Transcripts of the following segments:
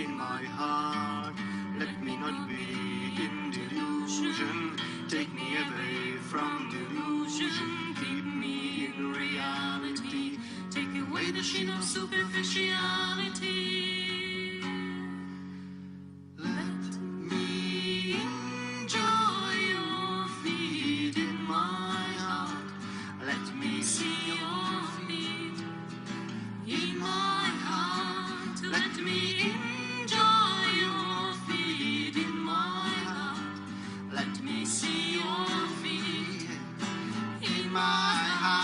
in my heart. Let me not be in delusion. Take me away from delusion. Keep me in reality. Take away the sheen of superficiality. Let me enjoy your feet in my heart. Let me see your feet in my heart. Let me enjoy your feet in my heart. Let me see your feet in my heart.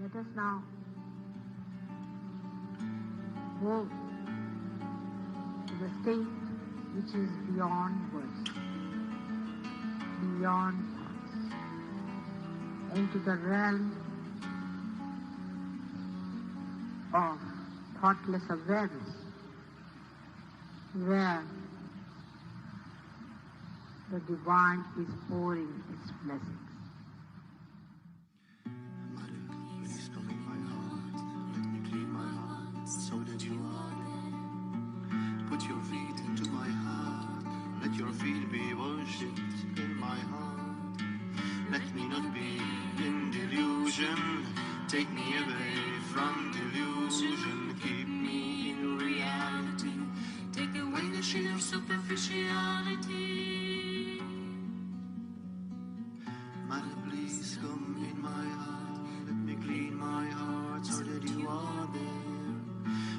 Let us now go to the state which is beyond words, beyond thoughts, into the realm of thoughtless awareness, where the divine is pouring its blessings. So that you are there. Put your feet into my heart. Let your feet be worshipped in my heart. Let me not be in delusion. Take me away from delusion. Keep me in reality. Take away the sheen of superficiality. Mother, please come in my heart. Let me clean my heart so that you are there.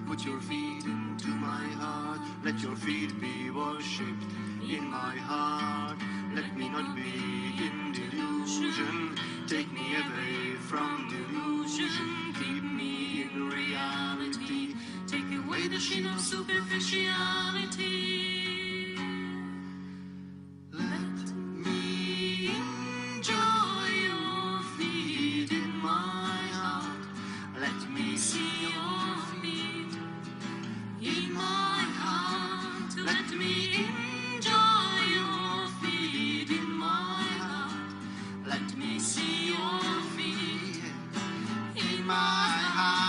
Put your feet into my heart. Let your feet be worshipped in my heart. Let me not be in delusion. Take me away from delusion. Keep me in reality. Take away the sheen of superficiality. Let me enjoy your feet in my heart. Let me see your feet in my heart. Let me enjoy your feet in my heart. Let me see your feet in my heart.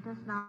Let us now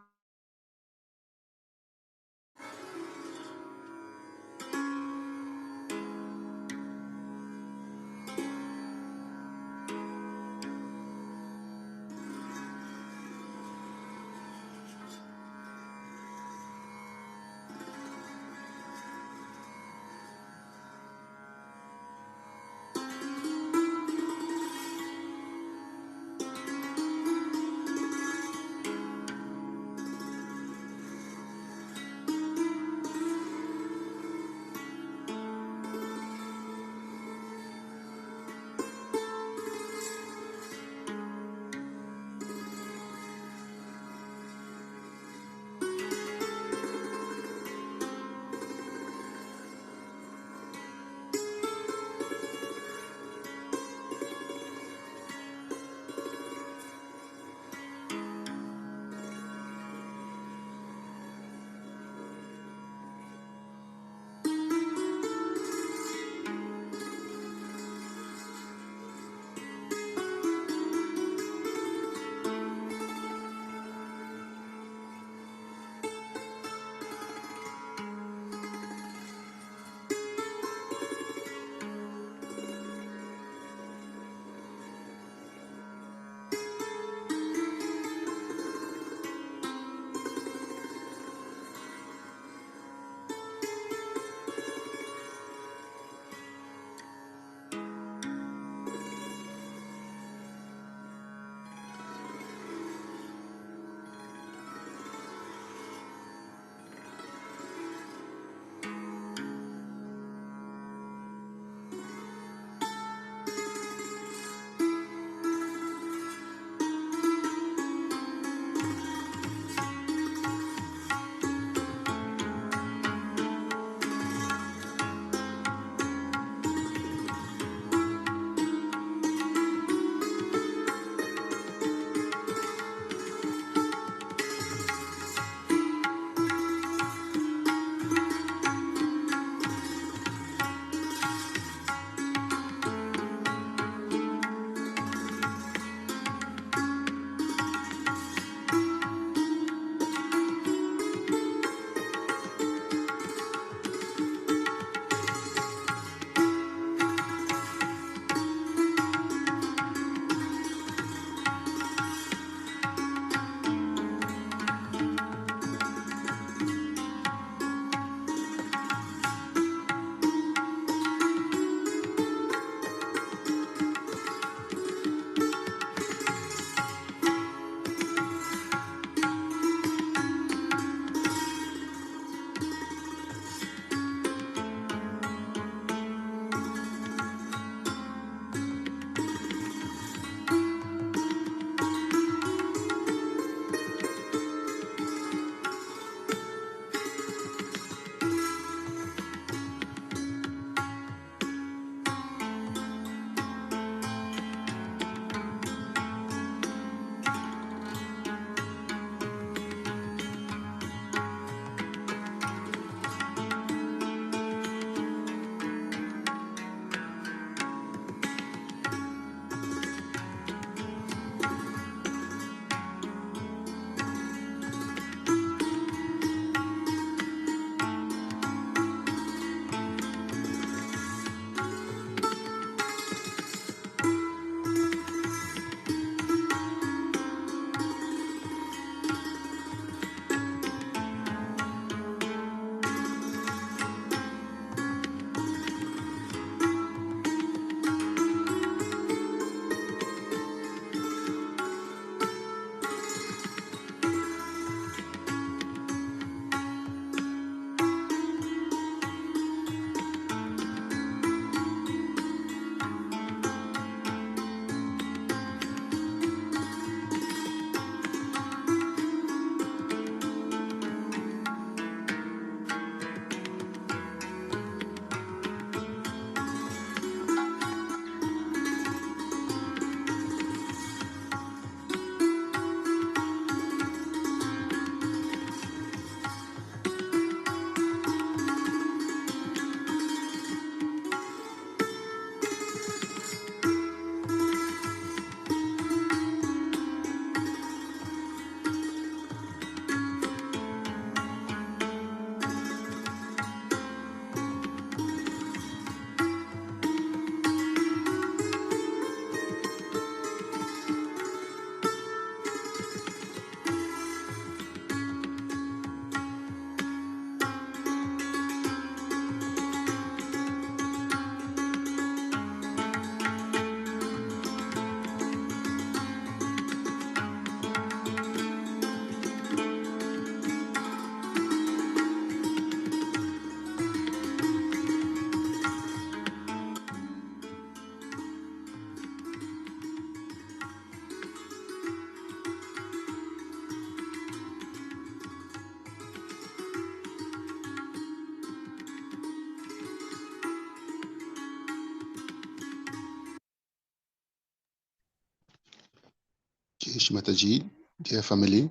Okay, Shmataji, dear family,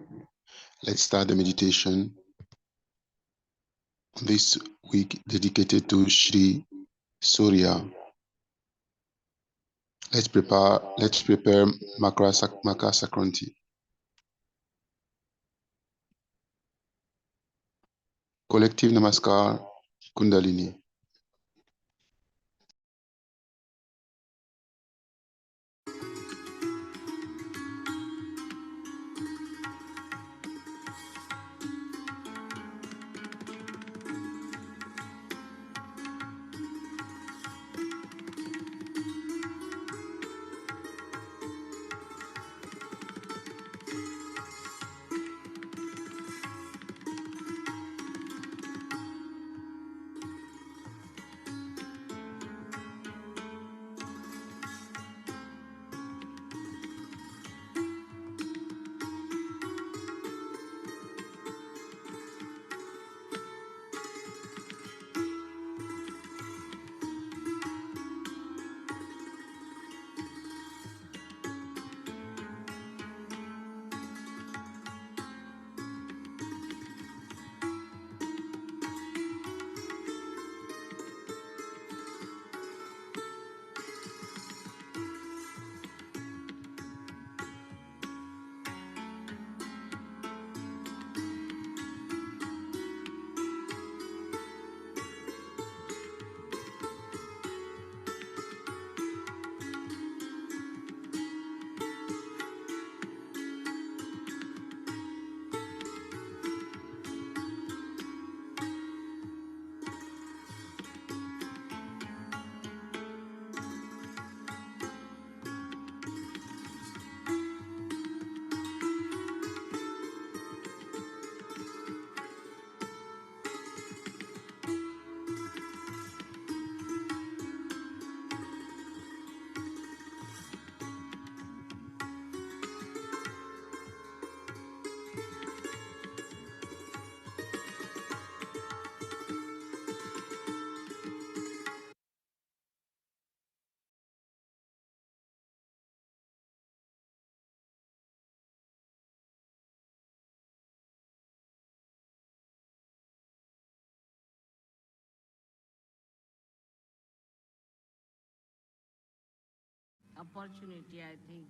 let's start the meditation this week dedicated to Shri Surya. Let's prepare Makar Sakranti. Collective Namaskar Kundalini. Opportunity, I think,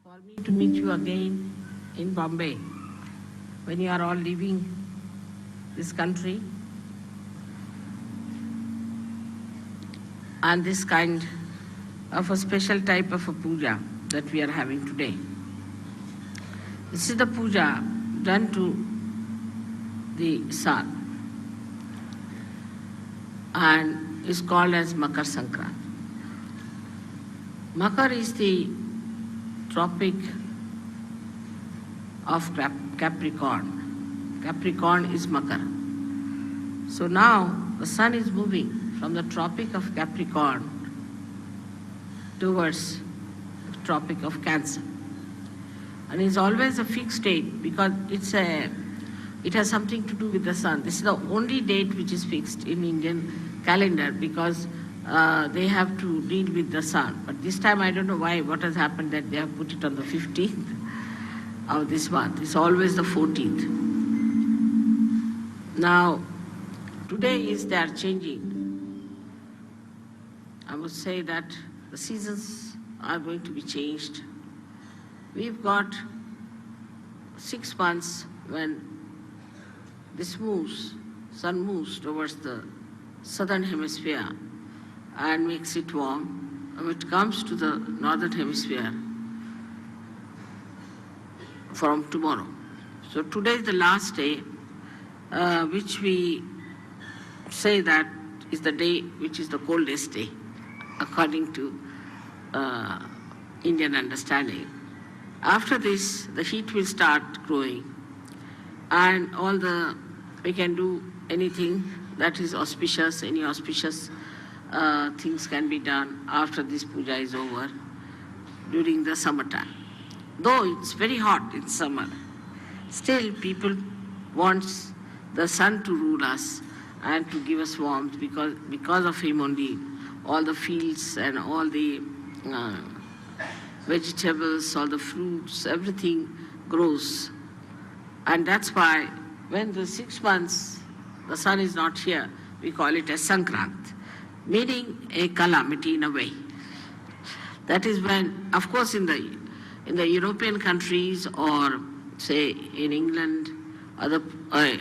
for me to meet you again in Bombay when you are all leaving this country, and this kind of a special type of a puja that we are having today. This is the puja done to the sun and is called as Makar Sankranti. Makar is the tropic of Capricorn. Capricorn is Makar. So now the sun is moving from the tropic of Capricorn towards the tropic of Cancer. And it's always a fixed date because it has something to do with the sun. This is the only date which is fixed in Indian calendar because they have to deal with the sun. But this time I don't know why, what has happened that they have put it on the 15th of this month. It's always the 14th. Now, today is they are changing. I would say that the seasons are going to be changed. We've got 6 months when this sun moves towards the southern hemisphere and makes it warm. When it comes to the northern hemisphere from tomorrow. So today is the last day, which we say that is the day which is the coldest day, according to Indian understanding. After this, the heat will start growing, and we can do anything that is auspicious, any auspicious things can be done after this puja is over during the summertime. Though it's very hot in summer, still people want the sun to rule us and to give us warmth because of him only all the fields and all the vegetables, all the fruits, everything grows. And that's why when the 6 months the sun is not here, we call it a Sankrant, meaning a calamity in a way. That is when, of course, in the European countries or say in England or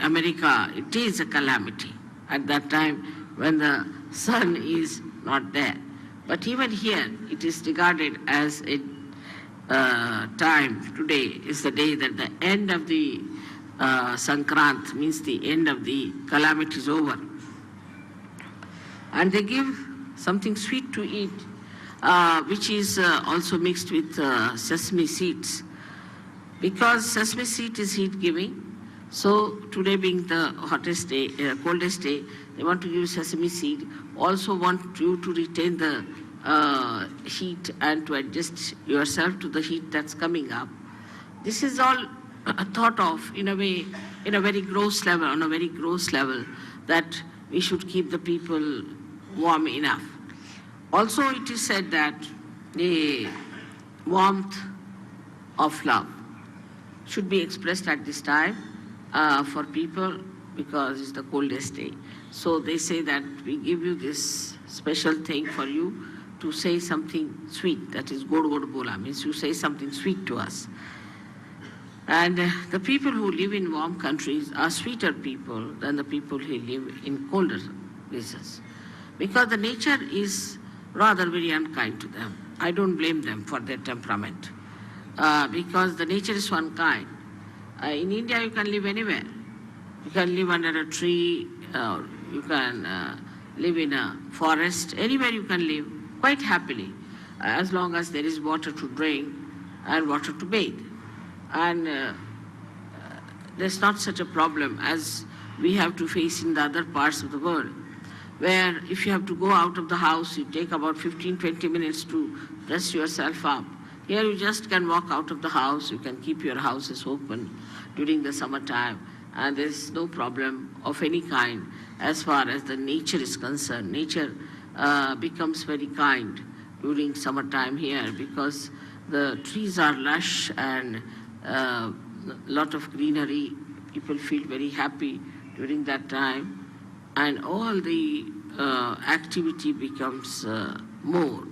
America, it is a calamity at that time when the sun is not there. But even here, it is regarded as a time. Today is the day that the end of the Sankrant, means the end of the calamity is over. And they give something sweet to eat, which is also mixed with sesame seeds. Because sesame seed is heat-giving, so today being the hottest day, coldest day, they want to give sesame seed. Also want you to retain the heat and to adjust yourself to the heat that's coming up. This is all thought of in a way, in a very gross level, on a very gross level, that we should keep the people warm enough. Also, it is said that the warmth of love should be expressed at this time for people because it's the coldest day. So they say that we give you this special thing for you to say something sweet, that is God God Bola, means you say something sweet to us. And the people who live in warm countries are sweeter people than the people who live in colder places. Because the nature is rather very unkind to them. I don't blame them for their temperament. Because the nature is one kind. In India, you can live anywhere. You can live under a tree, you can live in a forest, anywhere you can live quite happily, as long as there is water to drink and water to bathe. And there's not such a problem as we have to face in the other parts of the world, where if you have to go out of the house, you take about 15-20 minutes to dress yourself up. Here you just can walk out of the house, you can keep your houses open during the summertime, and there's no problem of any kind as far as the nature is concerned. Nature becomes very kind during summertime here because the trees are lush and a lot of greenery. People feel very happy during that time, and all the activity becomes more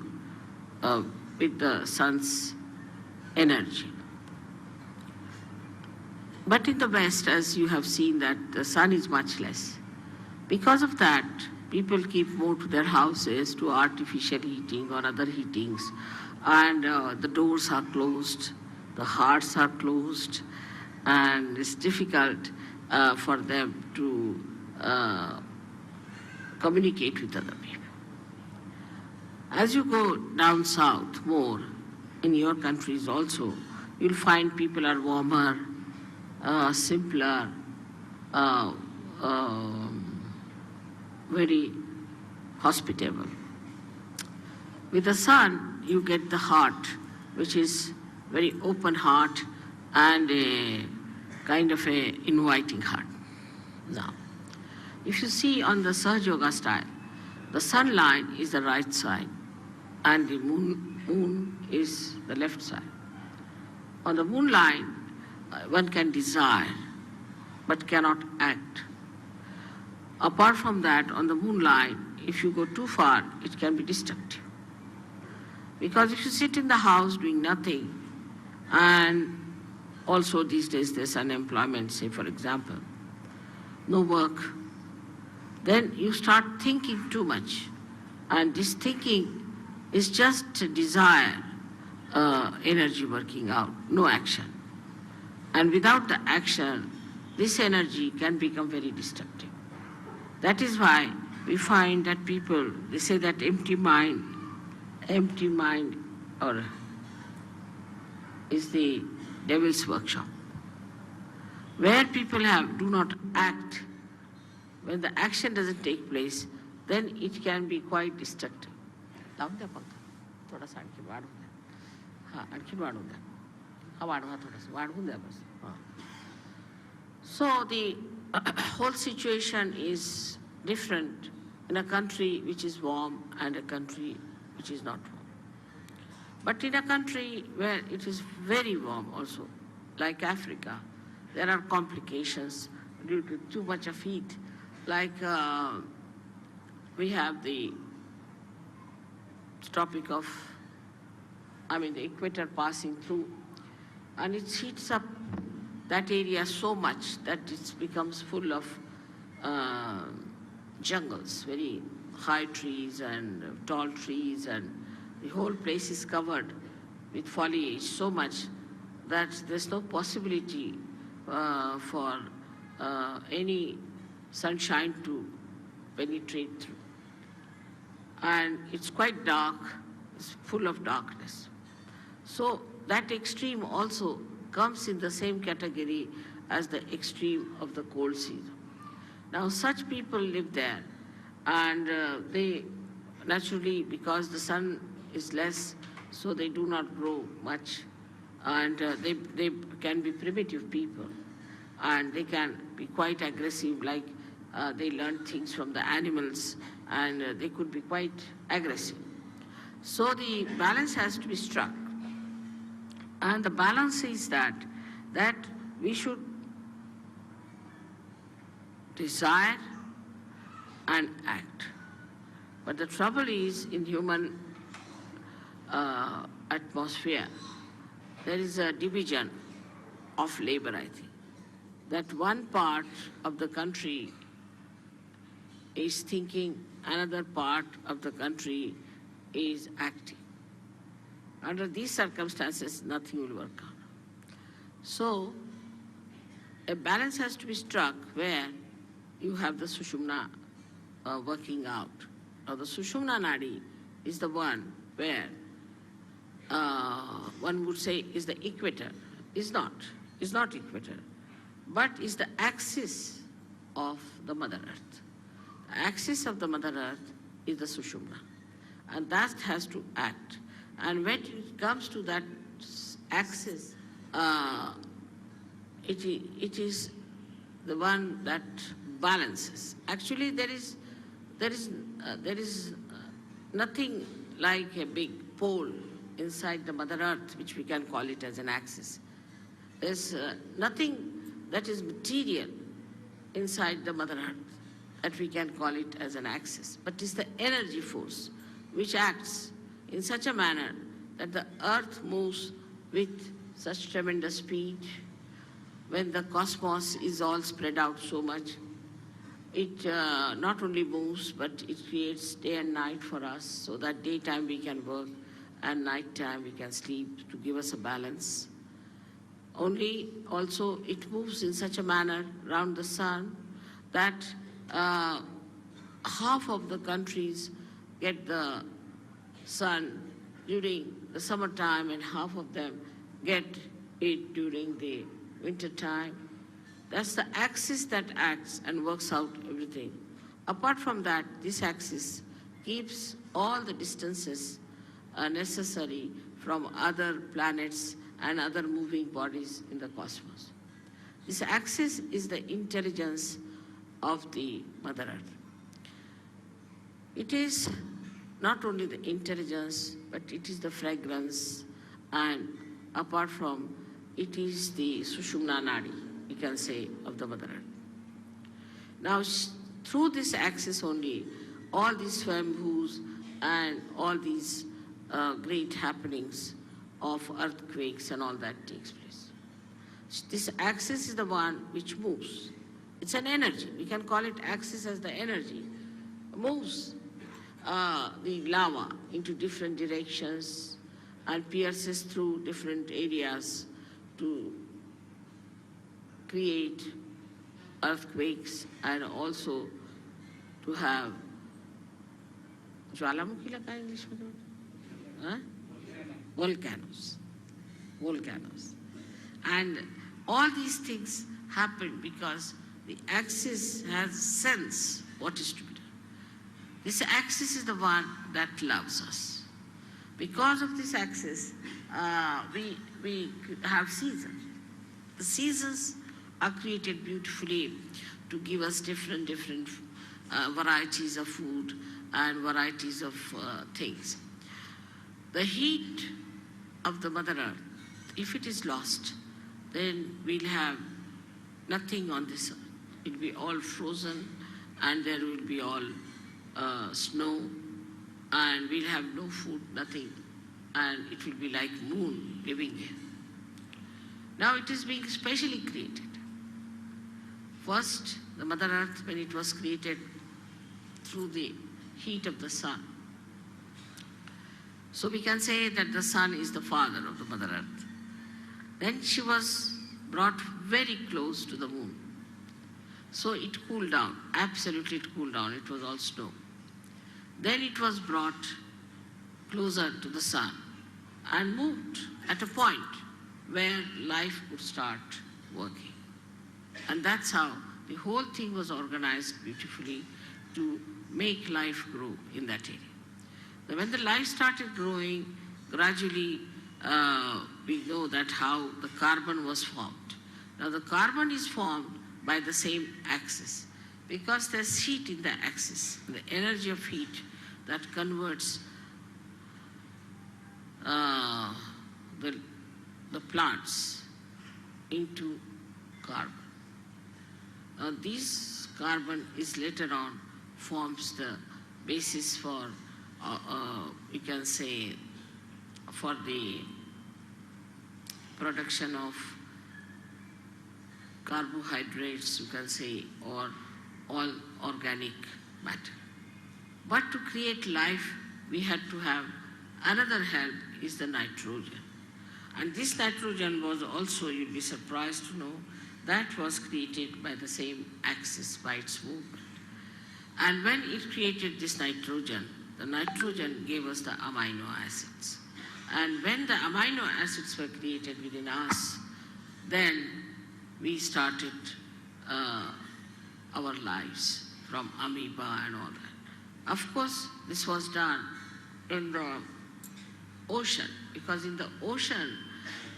with the sun's energy. But in the West, as you have seen, that the sun is much less. Because of that, people keep more to their houses, to artificial heating or other heatings, and the doors are closed, the hearts are closed, and it's difficult for them to communicate with other people. As you go down south more, in your countries also, you'll find people are warmer, simpler, very hospitable. With the sun, you get the heart, which is very open heart and a kind of a inviting heart. Now, if you see on the Sahaja Yoga style, the sun line is the right side and the moon is the left side. On the moon line, one can desire but cannot act. Apart from that, on the moon line, if you go too far, it can be destructive. Because if you sit in the house doing nothing, and also these days there's unemployment, say for example, no work, then you start thinking too much. And this thinking is just a desire, energy working out, no action. And without the action, this energy can become very destructive. That is why we find that people, they say that empty mind or is the devil's workshop. Where people do not act, when the action doesn't take place, then it can be quite destructive. So the whole situation is different in a country which is warm and a country which is not warm. But in a country where it is very warm also, like Africa, there are complications due to too much of heat. Like we have the topic of, the equator passing through, and it heats up that area so much that it becomes full of jungles, very high trees and tall trees, and the whole place is covered with foliage so much that there's no possibility for any sunshine to penetrate through. And it's quite dark, it's full of darkness. So that extreme also comes in the same category as the extreme of the cold season. Now such people live there, and they naturally, because the sun is less, so they do not grow much, and they can be primitive people, and they can be quite aggressive, like they learn things from the animals, and they could be quite aggressive. So the balance has to be struck. And the balance is that we should desire and act. But the trouble is, in human atmosphere, there is a division of labor, I think. That one part of the country is thinking, another part of the country is acting. Under these circumstances, nothing will work out. So, a balance has to be struck where you have the Sushumna working out. Now, the Sushumna Nadi is the one where one would say is the equator. Is not equator, but is the axis of the Mother Earth. The axis of the Mother Earth is the Sushumna, and that has to act. And when it comes to that axis, it is the one that balances. Actually, there is nothing like a big pole inside the Mother Earth, which we can call it as an axis. There's nothing that is material inside the Mother Earth that we can call it as an axis, but it's the energy force which acts in such a manner that the Earth moves with such tremendous speed. When the cosmos is all spread out so much, it not only moves, but it creates day and night for us, so that daytime we can work and nighttime we can sleep, to give us a balance. Only also it moves in such a manner around the sun that half of the countries get the sun during the summertime and half of them get it during the winter time. That's the axis that acts and works out everything. Apart from that, this axis keeps all the distances necessary from other planets and other moving bodies in the cosmos. This axis is the intelligence of the Mother Earth. It is not only the intelligence, but it is the fragrance, and apart from, it is the Sushumna Nadi, we can say, of the Mother Earth. Now, through this axis only, all these swayambhus and all these great happenings of earthquakes and all that takes place. This axis is the one which moves. It's an energy. We can call it axis as the energy. Moves the lava into different directions and pierces through different areas to create earthquakes and also to have ज्वालामुखी लगा English में volcanoes. And all these things happen because the axis has sense what is to be done. This axis is the one that loves us. Because of this axis, we have seasons. The seasons are created beautifully to give us different varieties of food and varieties of things. The heat of the Mother Earth, if it is lost, then we'll have nothing on this earth. It will be all frozen, and there will be all snow, and we'll have no food, nothing, and it will be like moon living here. Now it is being specially created. First, the Mother Earth, when it was created through the heat of the sun. So we can say that the sun is the father of the Mother Earth. Then she was brought very close to the moon. So it cooled down, absolutely it cooled down, it was all snow. Then it was brought closer to the sun and moved at a point where life could start working. And that's how the whole thing was organized beautifully to make life grow in that area. So when the life started growing, gradually we know that how the carbon was formed. Now the carbon is formed by the same axis because there's heat in the axis, the energy of heat that converts the plants into carbon. This carbon is later on forms the basis for, you can say, for the production of carbohydrates, you can say, or all organic matter. But to create life, we had to have another help, is the nitrogen. And this nitrogen was also, you'll be surprised to know, that was created by the same axis, by its movement. And when it created this nitrogen, the nitrogen gave us the amino acids. And when the amino acids were created within us, then we started our lives from amoeba and all that. Of course, this was done in the ocean, because in the ocean,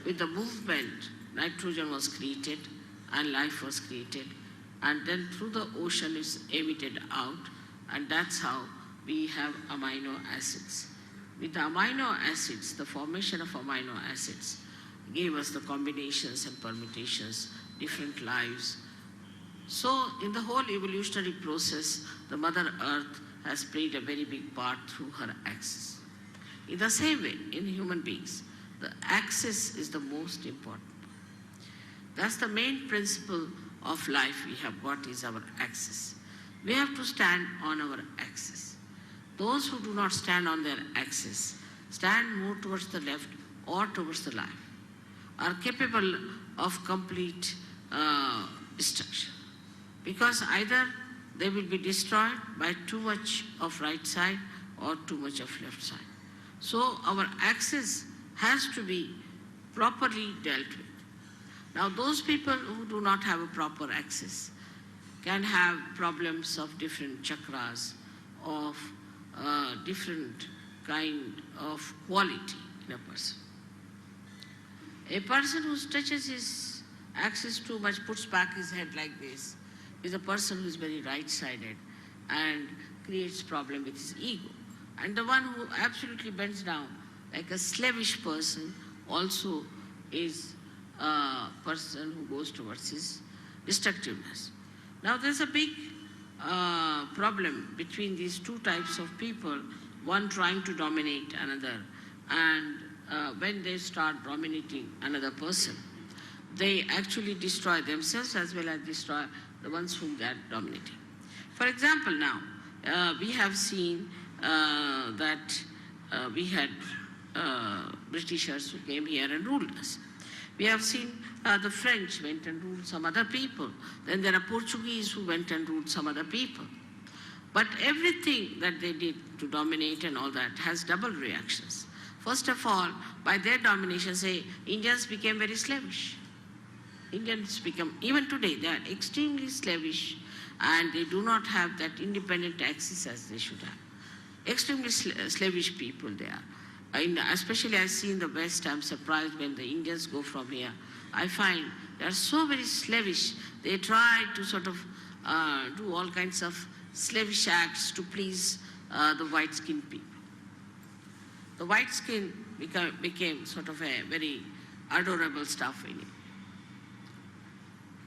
with the movement, nitrogen was created and life was created, and then through the ocean is emitted out, and that's how we have amino acids. With the amino acids, the formation of amino acids gave us the combinations and permutations, different lives. So in the whole evolutionary process, the Mother Earth has played a very big part through her axis. In the same way, in human beings, the axis is the most important. That's the main principle of life we have got, is our axis. We have to stand on our axis. Those who do not stand on their axis, stand more towards the left or towards the left, are capable of complete destruction. Because either they will be destroyed by too much of right side or too much of left side. So our axis has to be properly dealt with. Now those people who do not have a proper axis can have problems of different chakras, of different kind of quality in a person. A person who stretches his axis too much, puts back his head like this, is a person who is very right-sided and creates problem with his ego. And the one who absolutely bends down, like a slavish person, also is a person who goes towards his destructiveness. Now there's a big problem between these two types of people, one trying to dominate another, and when they start dominating another person, they actually destroy themselves as well as destroy the ones whom they are dominating. For example, now, we have seen that we had Britishers who came here and ruled us. We have seen the French went and ruled some other people. Then there are Portuguese who went and ruled some other people. But everything that they did to dominate and all that has double reactions. First of all, by their domination, say, Indians became very slavish. Indians become, even today, they are extremely slavish, and they do not have that independent axis as they should have. Extremely slavish people they are. Especially I see in the West, I'm surprised when the Indians go from here. I find they are so very slavish. They try to sort of do all kinds of slavish acts to please the white-skinned people. the white skin became sort of a very adorable stuff in it.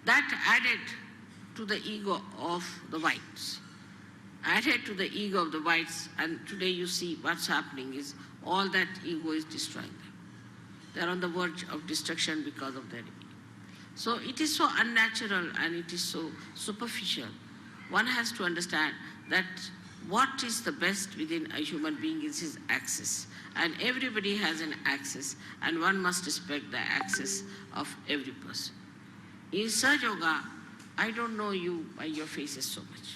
That added to the ego of the whites, added to the ego of the whites, and today you see what's happening is all that ego is destroying them. They're on the verge of destruction because of their ego. So it is so unnatural and it is so superficial. One has to understand that what is the best within a human being is his axis. And everybody has an axis, and one must respect the axis of every person. In Sahaja Yoga, I don't know you by your faces so much.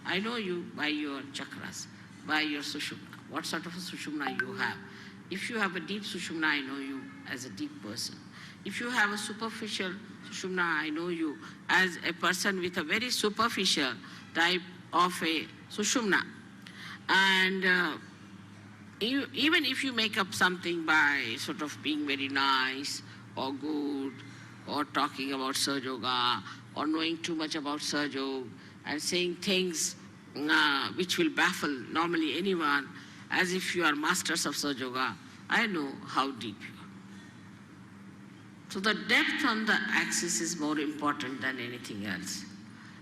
I know you by your chakras, by your sushumna, what sort of a sushumna you have. If you have a deep sushumna, I know you as a deep person. If you have a superficial sushumna, I know you as a person with a very superficial type of a sushumna. And even if you make up something by sort of being very nice or good or talking about Sahaja Yoga or knowing too much about Sahaja Yoga and saying things which will baffle normally anyone as if you are masters of Sahaja Yoga, I know how deep you are. So the depth on the axis is more important than anything else.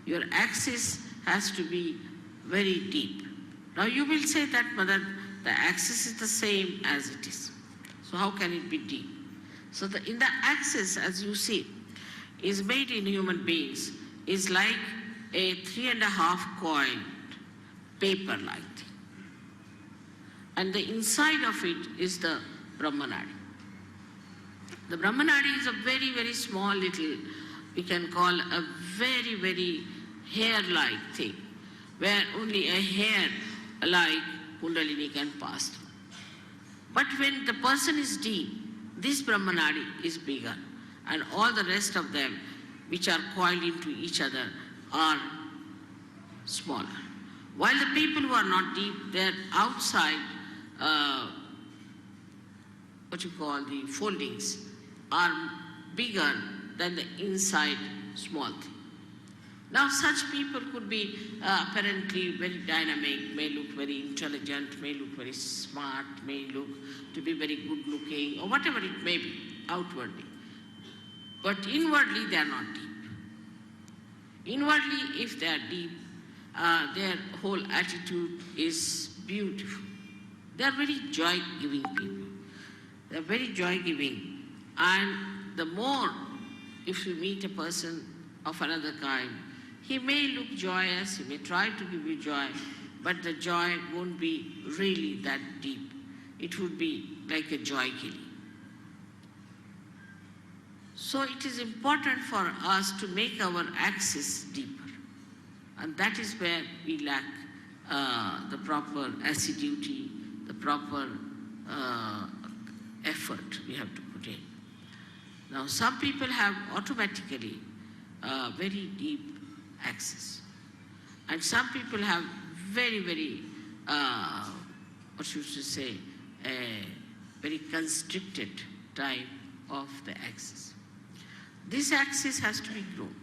Your axis has to be very deep. Now you will say that, Mother, the axis is the same as it is. So how can it be deep? So in the axis, as you see, is made in human beings, is like a 3.5 coin paper-like thing. And the inside of it is the Brahmanadi. The Brahmanadi is a very, very small little, we can call a very, very hair-like thing, where only a hair like Kundalini can pass through. But when the person is deep, this Brahmanadi is bigger, and all the rest of them, which are coiled into each other, are smaller. While the people who are not deep, their outside, what you call the foldings, are bigger than the inside small thing. Now such people could be apparently very dynamic, may look very intelligent, may look very smart, may look to be very good looking, or whatever it may be, outwardly. But inwardly they are not deep. Inwardly, if they are deep, their whole attitude is beautiful. They are very joy-giving people. They are very joy-giving. And the more, if you meet a person of another kind, he may look joyous, he may try to give you joy, but the joy won't be really that deep. It would be like a joy killing. So it is important for us to make our axis deeper. And that is where we lack the proper assiduity, the proper effort we have to put in. Now some people have automatically very deep axis. And some people have very, very, what should you say, a very constricted type of the axis. This axis has to be grown.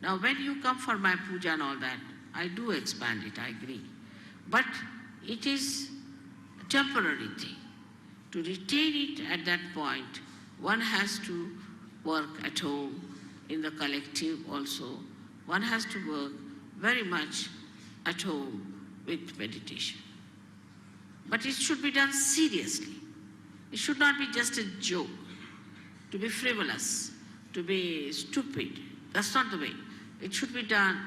Now when you come for my puja and all that, I do expand it, I agree. But it is a temporary thing. To retain it at that point, one has to work at home, in the collective also. One has to work very much at home with meditation. But it should be done seriously. It should not be just a joke, to be frivolous, to be stupid. That's not the way. It should be done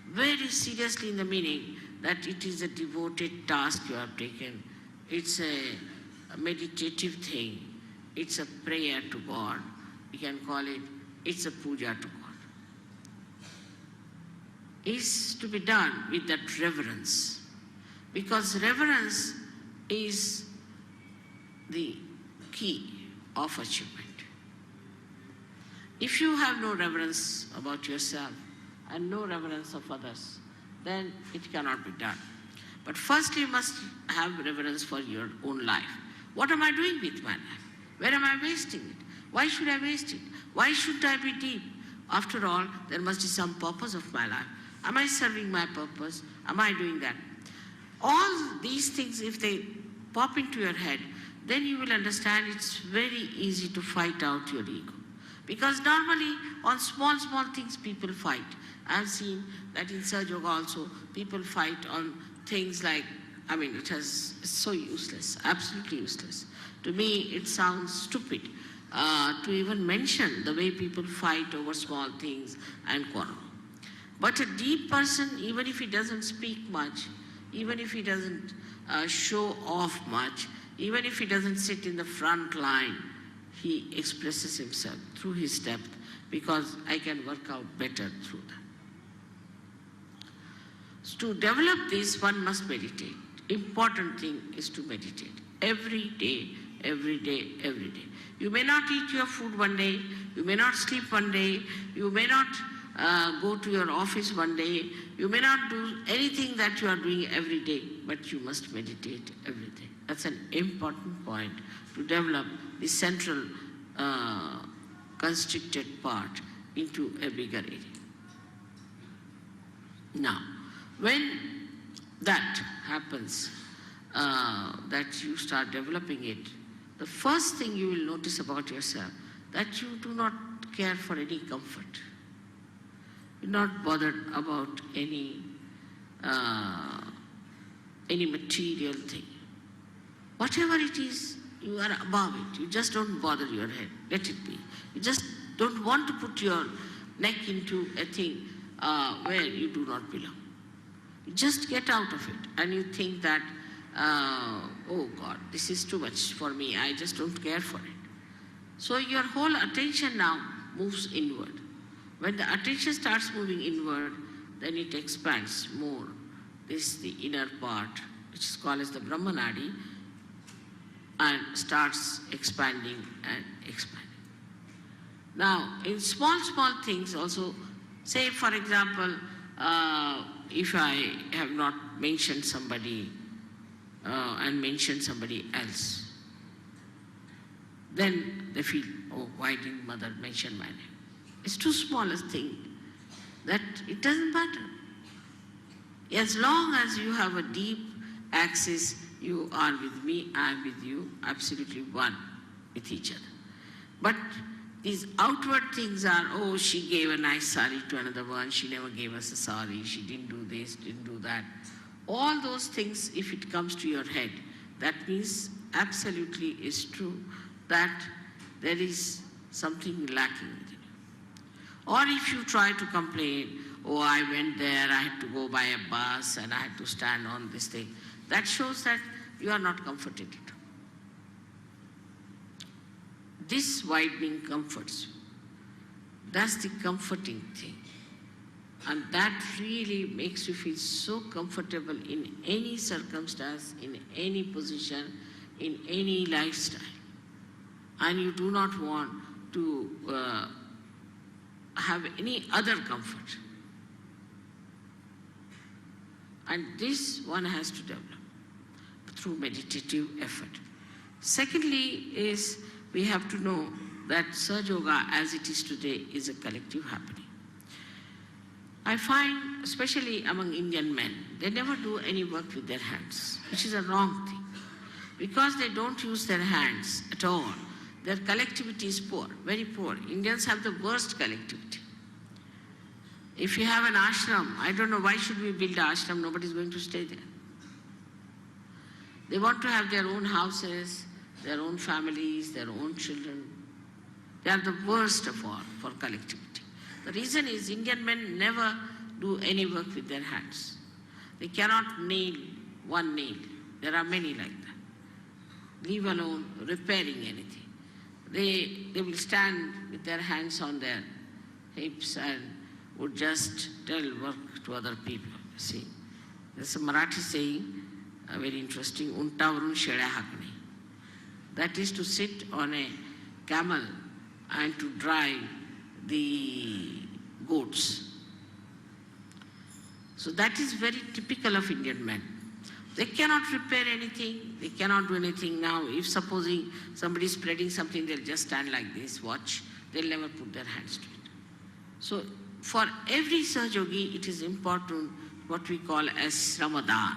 very seriously in the meaning that it is a devoted task you have taken. It's a meditative thing. It's a prayer to God. We can call it, it's a puja to God. Is to be done with that reverence. Because reverence is the key of achievement. If you have no reverence about yourself and no reverence of others, then it cannot be done. But first you must have reverence for your own life. What am I doing with my life? Where am I wasting it? Why should I waste it? Why should I be deep? After all, there must be some purpose of my life. Am I serving my purpose? Am I doing that? All these things, if they pop into your head, then you will understand it's very easy to fight out your ego. Because normally on small things people fight. I've seen that in Sahaja Yoga also, people fight on things like, it's so useless, absolutely useless. To me, it sounds stupid to even mention the way people fight over small things and quarrel. But a deep person, even if he doesn't speak much, even if he doesn't show off much, even if he doesn't sit in the front line, he expresses himself through his depth, because I can work out better through that. So to develop this, one must meditate. Important thing is to meditate. Every day, every day, every day. You may not eat your food one day, you may not sleep one day, you may not go to your office one day, you may not do anything that you are doing every day, but you must meditate every day. That's an important point to develop the central constricted part into a bigger area. Now, when that happens, that you start developing it, the first thing you will notice about yourself, that you do not care for any comfort. You're not bothered about any material thing. Whatever it is, you are above it. You just don't bother your head. Let it be. You just don't want to put your neck into a thing where you do not belong. You just get out of it and you think that, oh God, this is too much for me. I just don't care for it. So your whole attention now moves inward. When the attention starts moving inward, then it expands more. This is the inner part, which is called as the Brahmanadi, and starts expanding and expanding. Now, in small things also, say for example, if I have not mentioned somebody and mentioned somebody else, then they feel, oh, why didn't mother mention my name? It's too small a thing that it doesn't matter. As long as you have a deep axis, you are with me, I am with you, absolutely one with each other. But these outward things are, oh, she gave a nice sari to another one, she never gave us a sari, she didn't do this, didn't do that. All those things, if it comes to your head, that means absolutely is true that there is something lacking within you. Or if you try to complain, oh, I went there, I had to go by a bus and I had to stand on this thing, that shows that you are not comforted at all. This widening comforts you. That's the comforting thing. And that really makes you feel so comfortable in any circumstance, in any position, in any lifestyle. And you do not want to have any other comfort. And this one has to develop through meditative effort. Secondly is, we have to know that Sahaja Yoga as it is today is a collective happening. I find, especially among Indian men, they never do any work with their hands, which is a wrong thing. Because they don't use their hands at all, their collectivity is poor, very poor. Indians have the worst collectivity. If you have an ashram, I don't know why should we build an ashram, nobody's going to stay there. They want to have their own houses, their own families, their own children. They are the worst of all for collectivity. The reason is Indian men never do any work with their hands. They cannot nail one nail. There are many like that. Leave alone repairing anything. They will stand with their hands on their hips and would just tell work to other people. See, there's a Marathi saying, very interesting, untavarun sheda hakne. That is to sit on a camel and to drive the goats. So that is very typical of Indian men. They cannot repair anything, they cannot do anything now. If supposing somebody is spreading something, they'll just stand like this, watch, they'll never put their hands to it. So for every Sahaja Yogi, it is important what we call as Ramadan.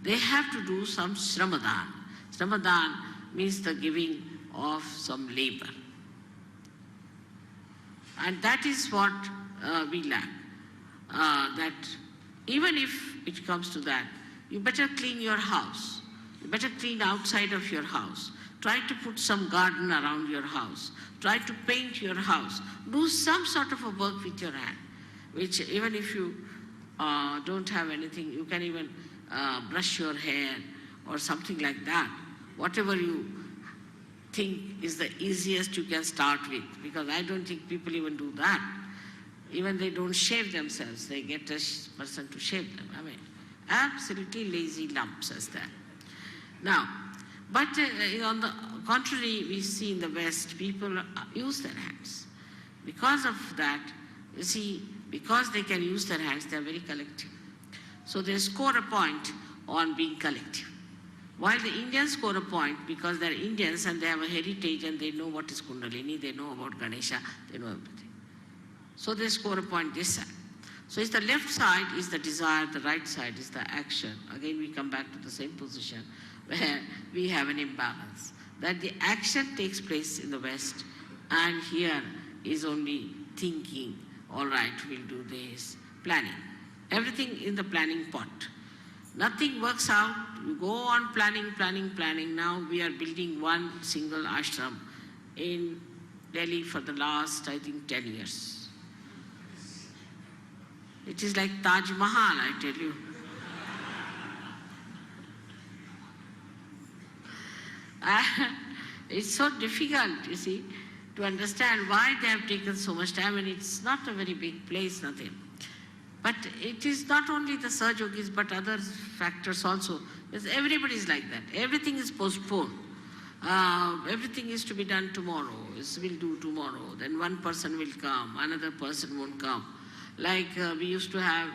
they have to do some shramadhan. Shramadhan means the giving of some labor. And that is what we lack. That even if it comes to that, you better clean your house. You better clean outside of your house. Try to put some garden around your house. Try to paint your house. Do some sort of a work with your hand, which even if you don't have anything, you can even brush your hair or something like that. Whatever you think is the easiest you can start with, because I don't think people even do that. Even they don't shave themselves, they get a person to shave them. I mean, absolutely lazy lumps as that. Now, but on the contrary, we see in the West, people use their hands. Because of that, you see, because they can use their hands, they are very collective. So they score a point on being collective. While the Indians score a point because they're Indians and they have a heritage and they know what is Kundalini, they know about Ganesha, they know everything. So they score a point this side. So it's the left side is the desire, the right side is the action. Again, we come back to the same position where we have an imbalance. That the action takes place in the West and here is only thinking, all right, we'll do this, planning. Everything in the planning pot. Nothing works out. You go on planning, planning, planning. Now we are building one single ashram in Delhi for the last, I think, 10 years. It is like Taj Mahal, I tell you. It's so difficult, you see, to understand why they have taken so much time, and it's not a very big place, nothing. But it is not only the Saj Yogis, but other factors also. Because everybody is like that. Everything is postponed. Everything is to be done tomorrow. We'll do tomorrow. Then one person will come, another person won't come. Like we used to have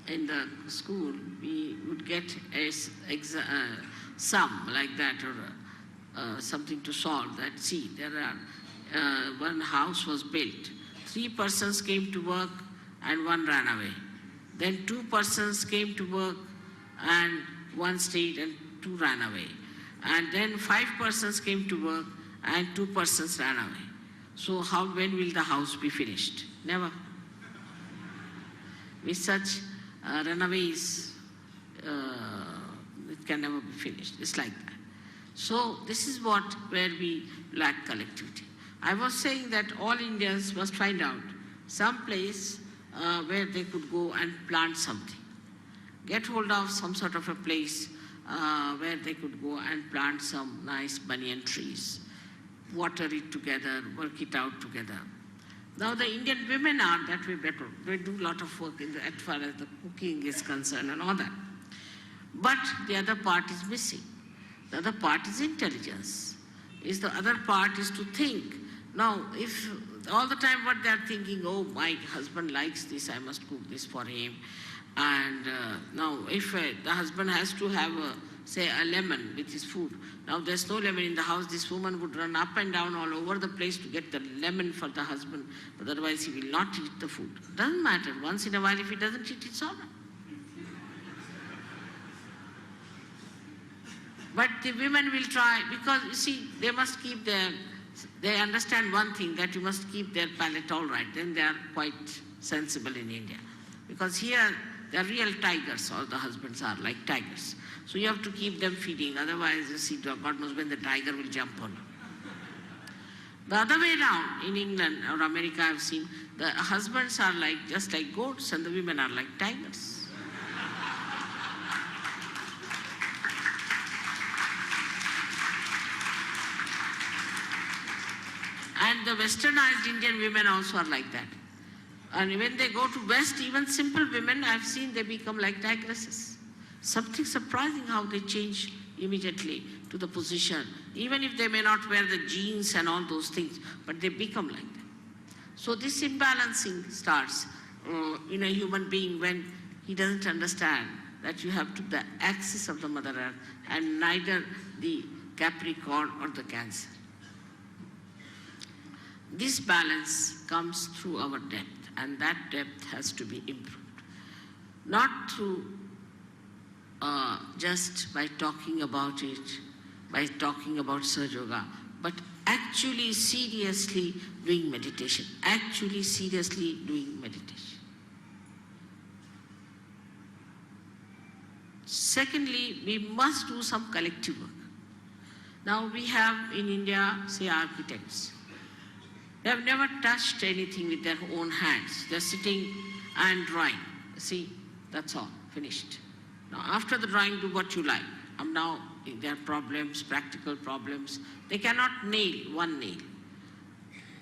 in the school, we would get a sum like that or something to solve. That see, there are one house was built. 3 persons came to work and 1 ran away. Then 2 persons came to work and 1 stayed and 2 ran away. And then 5 persons came to work and 2 persons ran away. So when will the house be finished? Never. With such runaways, it can never be finished. It's like that. So this is where we lack collectivity. I was saying that all Indians must find out some place where they could go and plant something. Get hold of some sort of a place where they could go and plant some nice banyan trees, water it together, work it out together. Now the Indian women are that way better. They do a lot of work as far as the cooking is concerned and all that. But the other part is missing. The other part is intelligence. The other part is to think. Now, if all the time what they are thinking, oh, my husband likes this, I must cook this for him. And now, if the husband has to have, say, a lemon with his food. Now, there's no lemon in the house. This woman would run up and down all over the place to get the lemon for the husband. But otherwise, he will not eat the food. Doesn't matter. Once in a while, if he doesn't eat, it's all right. But the women will try, because you see, they must keep they understand one thing, that you must keep their palate all right. Then they are quite sensible in India. Because here, they are real tigers, all the husbands are like tigers. So you have to keep them feeding, otherwise, you see, God knows when the tiger will jump on you. The other way around, in England or America, I've seen, the husbands are just like goats and the women are like tigers. And the westernized Indian women also are like that. And when they go to West, even simple women, I've seen they become like tigresses. Something surprising how they change immediately to the position. Even if they may not wear the jeans and all those things, but they become like that. So this imbalancing starts in a human being when he doesn't understand that you have to the axis of the Mother Earth and neither the Capricorn or the Cancer. This balance comes through our depth, and that depth has to be improved. Not through just by talking about it, by talking about Sahaja Yoga, but actually seriously doing meditation, actually seriously doing meditation. Secondly, we must do some collective work. Now we have in India, say, architects. They have never touched anything with their own hands. They're sitting and drawing. See, that's all, finished. Now after the drawing, do what you like. Now there are problems, practical problems. They cannot nail one nail.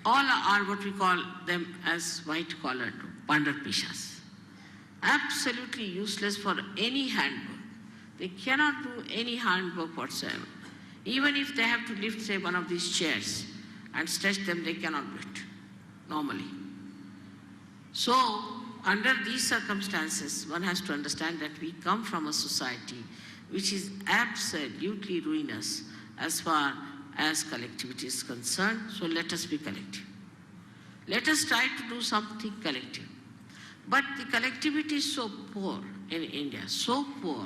All are what we call them as white-collared, pandar-pishas. Absolutely useless for any handwork. They cannot do any handwork whatsoever. Even if they have to lift, say, one of these chairs and stretch them, they cannot do it normally. So, under these circumstances, one has to understand that we come from a society which is absolutely ruinous as far as collectivity is concerned. So let us be collective. Let us try to do something collective. But the collectivity is so poor in India, so poor,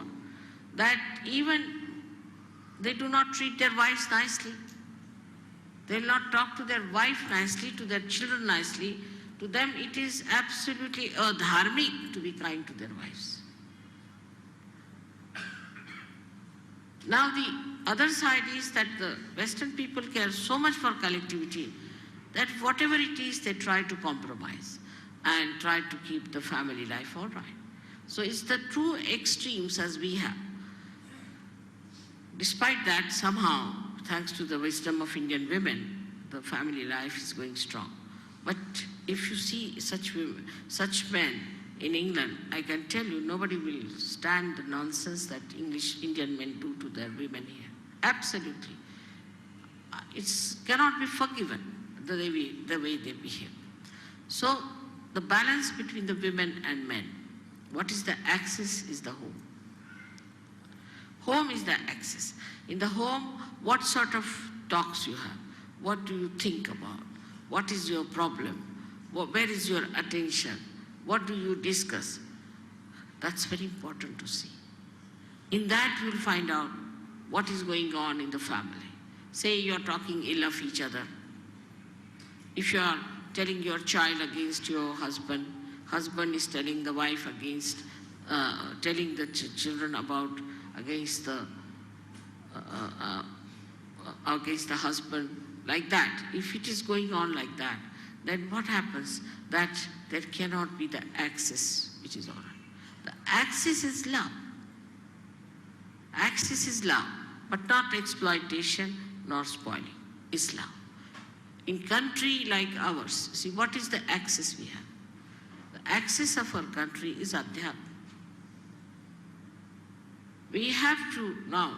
that even they do not treat their wives nicely. They will not talk to their wife nicely, to their children nicely. To them it is absolutely dharmic to be kind to their wives. Now the other side is that the Western people care so much for collectivity that whatever it is they try to compromise and try to keep the family life all right. So it's the two extremes as we have. Despite that, somehow, thanks to the wisdom of Indian women, the family life is going strong. But if you see such women, such men in England, I can tell you nobody will stand the nonsense that Indian men do to their women here. Absolutely. It cannot be forgiven the way they behave. So the balance between the women and men, what is the axis is the home. Home is the axis. In the home, what sort of talks you have? What do you think about? What is your problem? Where is your attention? What do you discuss? That's very important to see. In that, you'll find out what is going on in the family. Say you're talking ill of each other. If you are telling your child against your husband, husband is telling the wife against, telling the children about against the husband, like that. If it is going on like that, then what happens? That there cannot be the axis which is all right. The axis is love. Axis is love, but not exploitation nor spoiling. Is love. In country like ours, see what is the axis we have? The axis of our country is Adhyatma. We have to now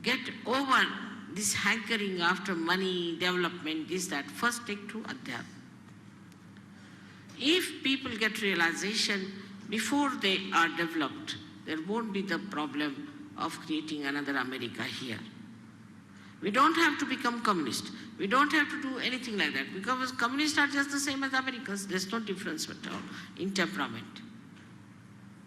get over this hankering after money, development, this, that. First take to Adhyatma. If people get realization before they are developed, there won't be the problem of creating another America here. We don't have to become communist. We don't have to do anything like that, because communists are just the same as Americans. There's no difference at all in temperament.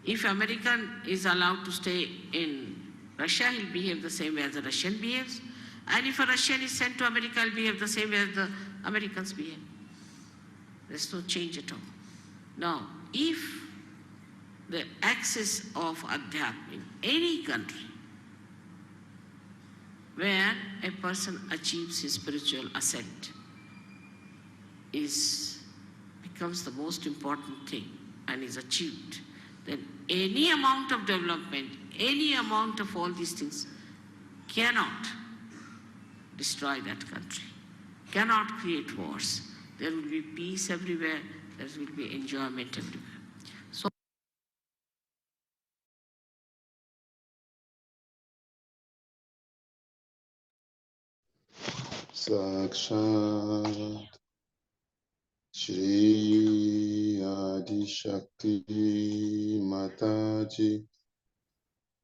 If American is allowed to stay in Russia, he'll behave the same way as a Russian behaves. And if a Russian is sent to America, he'll behave the same way as the Americans behave. There's no change at all. Now, if the axis of Adhyatma in any country where a person achieves his spiritual ascent becomes the most important thing and is achieved, then any amount of development, any amount of all these things cannot destroy that country, cannot create wars. There will be peace everywhere, there will be enjoyment everywhere. So Sakshat Shri Adi Shakti Mataji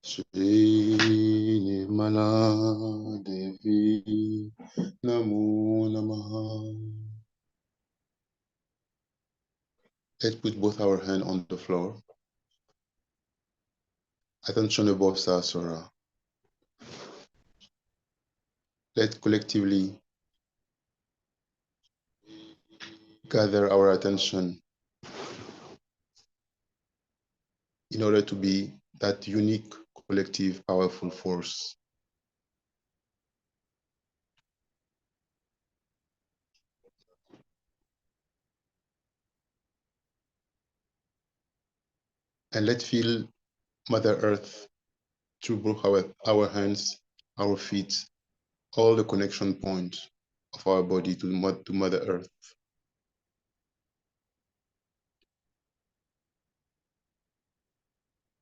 Shri Nirmala Devi Namo Namaha. Let's put both our hands on the floor. Attention above Sahasrara. Let's collectively gather our attention in order to be that unique, collective, powerful force. And let's feel Mother Earth through both our hands, our feet, all the connection points of our body to Mother Earth.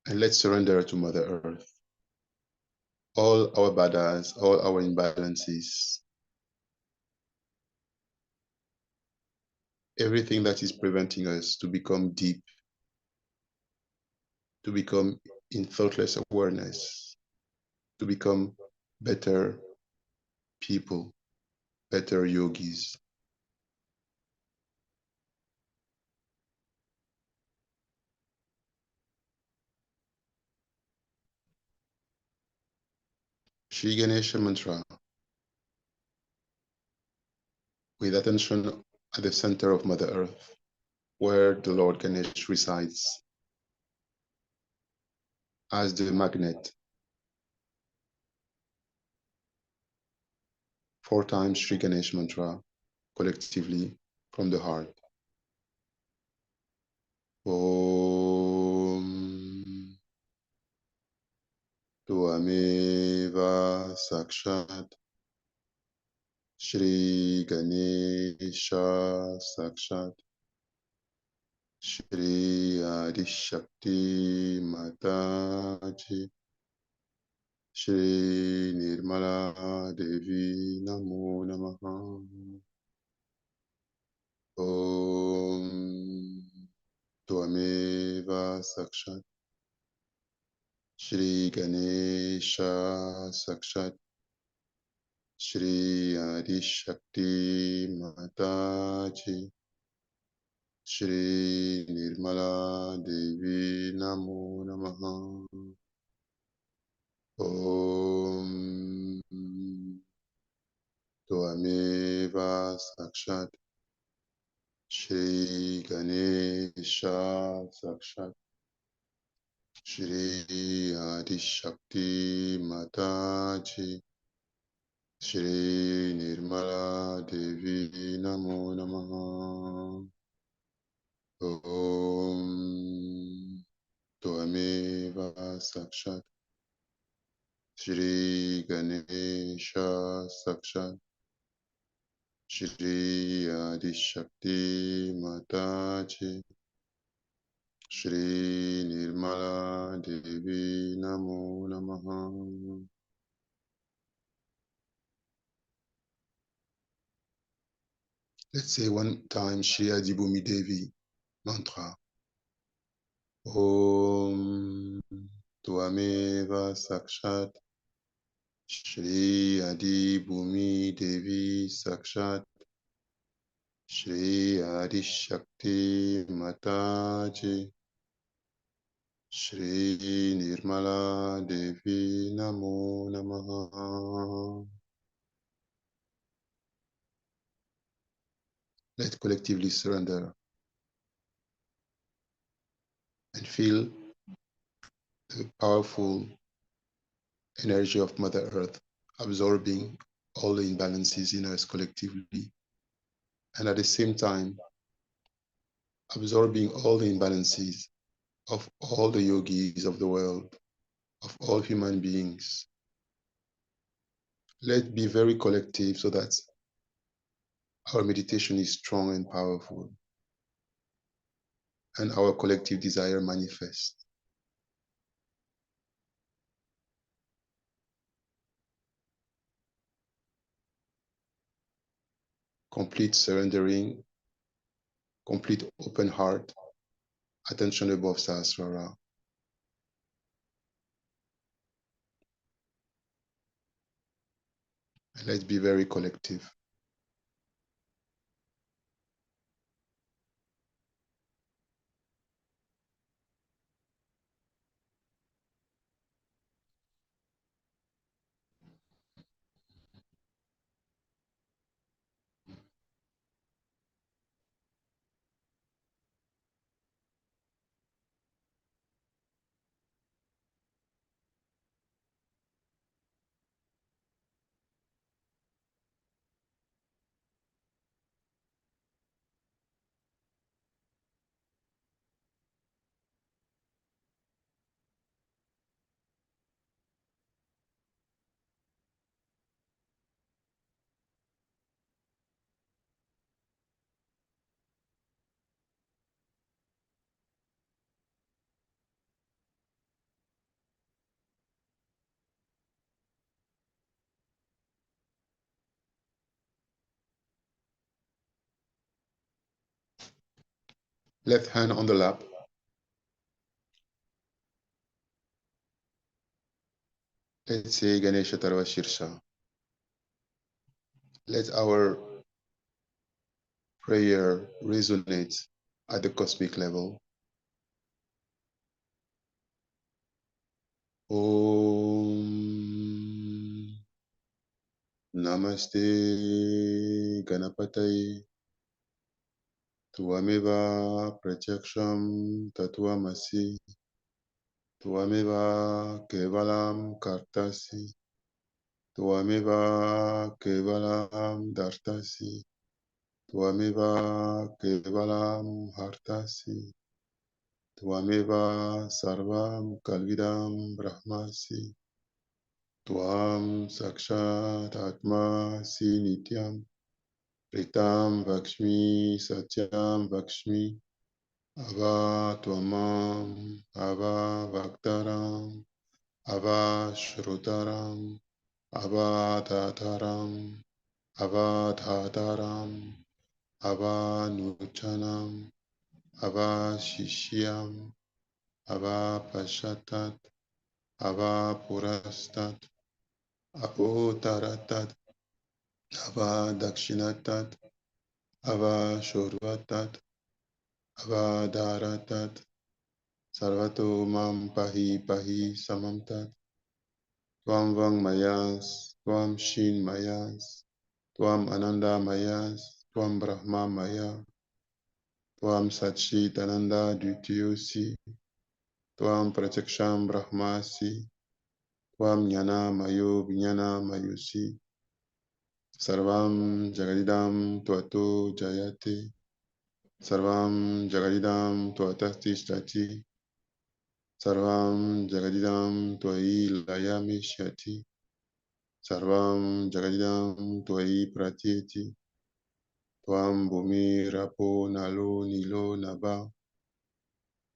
And let's surrender to Mother Earth. All our baddhas, all our imbalances, everything that is preventing us to become deep, to become in thoughtless awareness, to become better people, better yogis. Shri Ganesha mantra with attention at the center of Mother Earth, where the Lord Ganesh resides as the magnet. 4 times Shri Ganesh mantra collectively from the heart. Om Tuameva Sakshat Shri Ganesha Sakshat Shri Adishakti Mataji Shri Nirmala Devi Namo Namaha. Om Tuameva Sakshat Shri Ganesha Sakshat Shri Adishakti Mataji Shri Nirmala Devi Namo Namaha. Om Tvameva Sakshat Shri Ganesha Sakshat Shri Adishakti Mataji Shri Nirmala Devi Namo Namaha. Om Tvameva Sakshat Shri Ganesha Sakshat Shri Adishakti Mataji Shri Nirmala Devi Namo Namaha. Let's say one time Shri Adibhumi Devi mantra. Om Tvameva Sakshat Shri Adibhumi Devi Sakshat Shri Adishakti Mataji Shri Nirmala Devi Namo Namaha. Let's collectively surrender and feel the powerful energy of Mother Earth absorbing all the imbalances in us collectively, and at the same time absorbing all the imbalances of all the yogis of the world, of all human beings. Let's be very collective so that our meditation is strong and powerful, and our collective desire manifests. Complete surrendering, complete open heart, attention above Sahasrara. And let's be very collective. Left hand on the lap. Let's say Ganesha Tarva Shirsha. Let our prayer resonate at the cosmic level. Om Namaste Ganapataye Tuameva Pratyaksham Tatuamasi Tuameva Kevalam Kartasi Tuameva Kevalam Dartasi Tuameva Kevalam Hartasi Tuameva Sarvam Kalvidam Brahmasi Tuam Sakshat Atma Si Nityam Pritam Vakshmi Satyam Vakshmi Ava Tuamam Ava Vaktaram Ava Shrotaram Ava Dhataram Ava Dhataram Ava Nuchanam Ava Shishyam Ava Pashatat Ava Purastat Avo Taratat Ava Dakshinatat Ava Shorvatat Ava Daratat Sarvato Mam Pahi Pahi Samamtat Tvam Vang Mayas Tvam Shin Mayas Tvam Ananda Mayas Tvam Brahma Maya Tvam Satchit Ananda Dutyosi Tvam Pratyaksham Brahmasi Tvam Jnana Mayo Vijnana Mayusi Sarvam Jagadidam Tvato Jayate Sarvam Jagadidam Tvatasti Stati Sarvam Jagadidam Tvai Layami Shyati Sarvam Jagadidam Tvai Pratyeti Tvam Bhumi Rapo Nalo Nilo Naba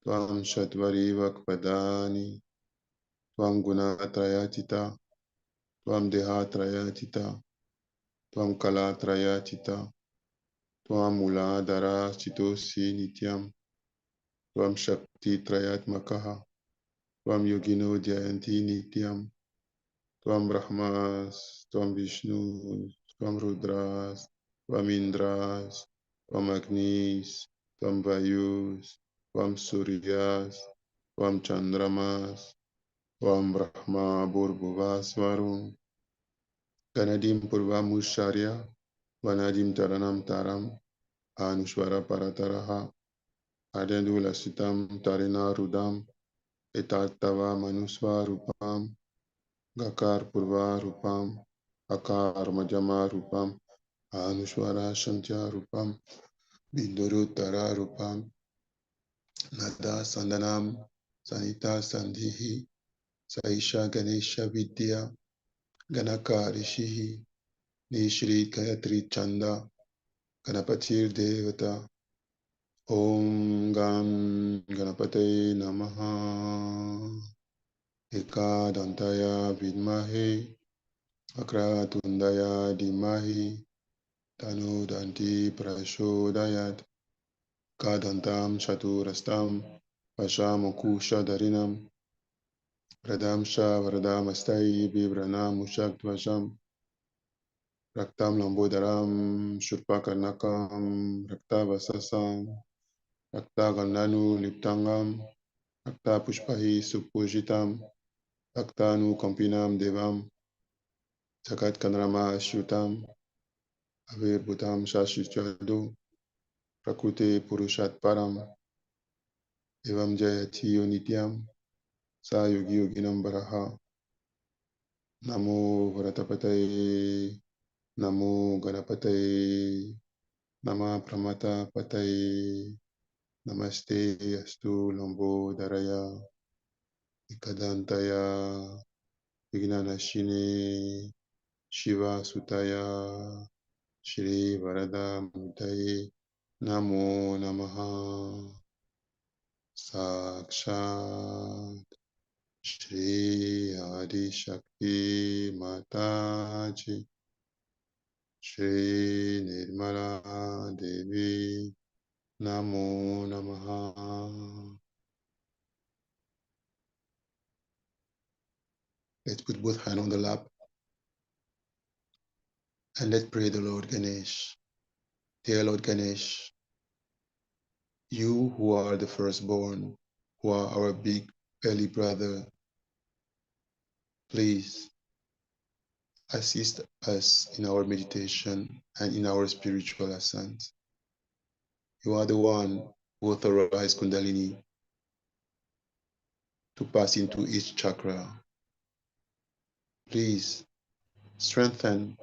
Tvam Shatvari Vakpadani Tvam Gunatrayatita Tvam Dehatrayatita Tvam Kalatrayatita Tvam Muladhara Chitosi Nityam Tvam Shakti Trayatmakaha Tvam Yogino Dhyanti Nityam Tvam Brahmas Tvam Vishnu Tvam Rudras Tvam Indras Tvam Agnis Tvam Vayus Tvam Suryas Tvam Chandramas Tvam Brahma Bhurbhuvas Varun Ganadim Purvamusharya Vanadim Taranam Taram Anushvara Parataraha Adendu Lasitam Tarina Rudam Etatava Manusva Rupam Gakar Purva Rupam Akar Majama Rupam Anushvara Shantya Rupam Binduru Tara Rupam Nada Sandanam Sanita Sandhihi Saisha Ganesha Vidya Ganaka Rishihi Nishri Gayatri Chanda Ganapatir Devata Om Gam Ganapate Namaha Ekadantaya Vidmahe Akratundaya Dimahi Tanu Danti Prashodayat Kadantam Shaturastam Pashamukusha Darinam Pradamsha Varadamastai Vibranam Ushaktvasham Raktam Lambodaram Shurpakarnakam Raktavasasam Raktagandanu Liptangam Rakta Pushpahi Supujitam Raktanu Kampinam Devam Jagat Kanrama Ashutam Avir Bhutam Shashichadu Prakrute Purushat Param Evam Jayati Nityam Sa Yogi Yoginam Baraha Namo Varatapataye Namo Ganapataye Nama Pramata Pataye Namaste Astu Lambo Daraya Ikadantaya Vignanashine Shiva Sutaya Shri Varada Mutaye Namo Namaha Sakshat Shri Adi Shakti Mataji Shri Nirmala Devi Namo Namaha. Let's put both hands on the lap and let's pray the Lord Ganesh. Dear Lord Ganesh, you who are the firstborn, who are our big belly brother, please assist us in our meditation and in our spiritual ascent. You are the one who authorized Kundalini to pass into each chakra. Please strengthen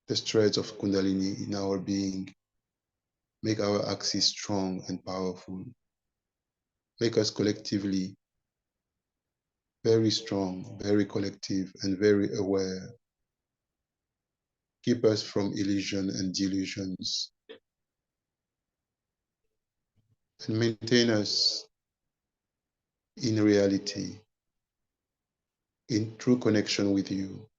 the threads of Kundalini in our being. Make our axis strong and powerful. Make us collectively very strong, very collective, and very aware. Keep us from illusion and delusions, and maintain us in reality, in true connection with you.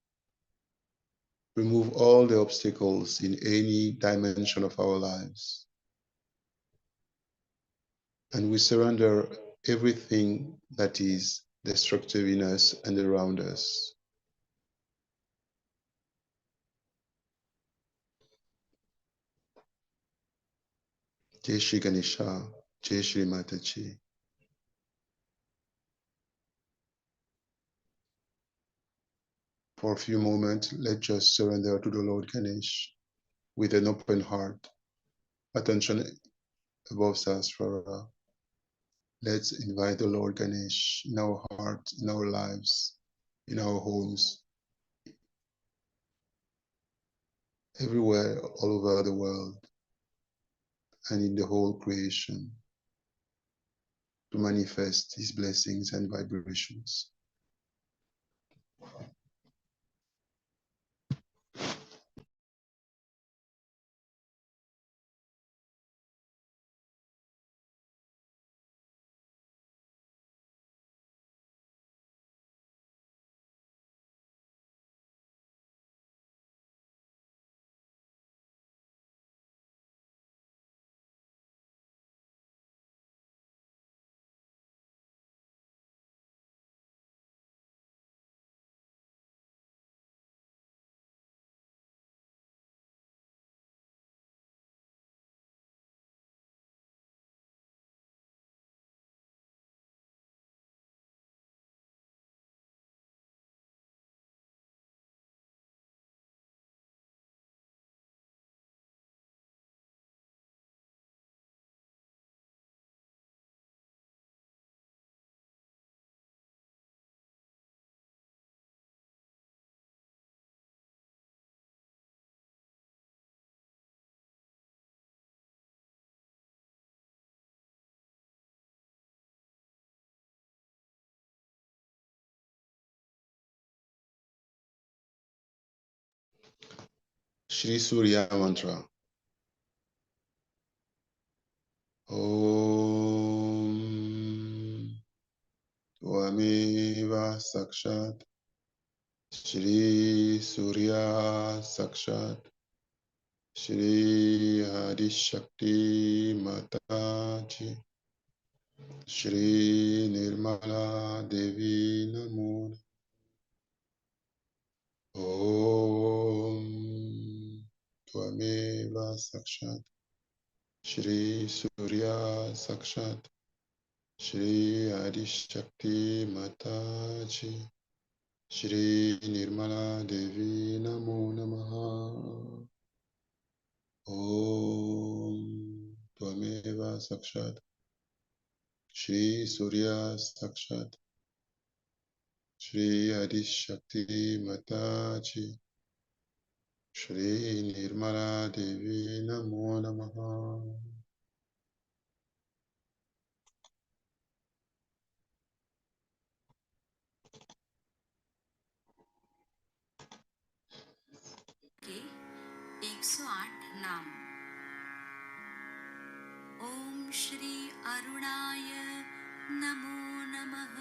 Remove all the obstacles in any dimension of our lives. And we surrender everything that is destructive in us and around us. Jai Shri Ganesha, Jai Shri Mataji. For a few moments, let's just surrender to the Lord Ganesh with an open heart. Attention above Sahasrara. Let's invite the Lord Ganesh in our heart, in our lives, in our homes, everywhere, all over the world, and in the whole creation, to manifest his blessings and vibrations. Shri Surya Mantra. Om Tvameva Sakshat Shri Surya Sakshat Shri Adi Shakti Mataji Shri Nirmala Devi Namo. Om Tvameva Sakshat Shri Surya Sakshat Shri Adi Shakti Mataji Shri Nirmala Devi Namo Namaha. Om Tvameva Sakshat Shri Surya Sakshat Shri Adi Shakti Mataji Shri Nirmala Devi Namo Namaha. के 108 नाम। ओम श्री अरुणाय नमो नमः।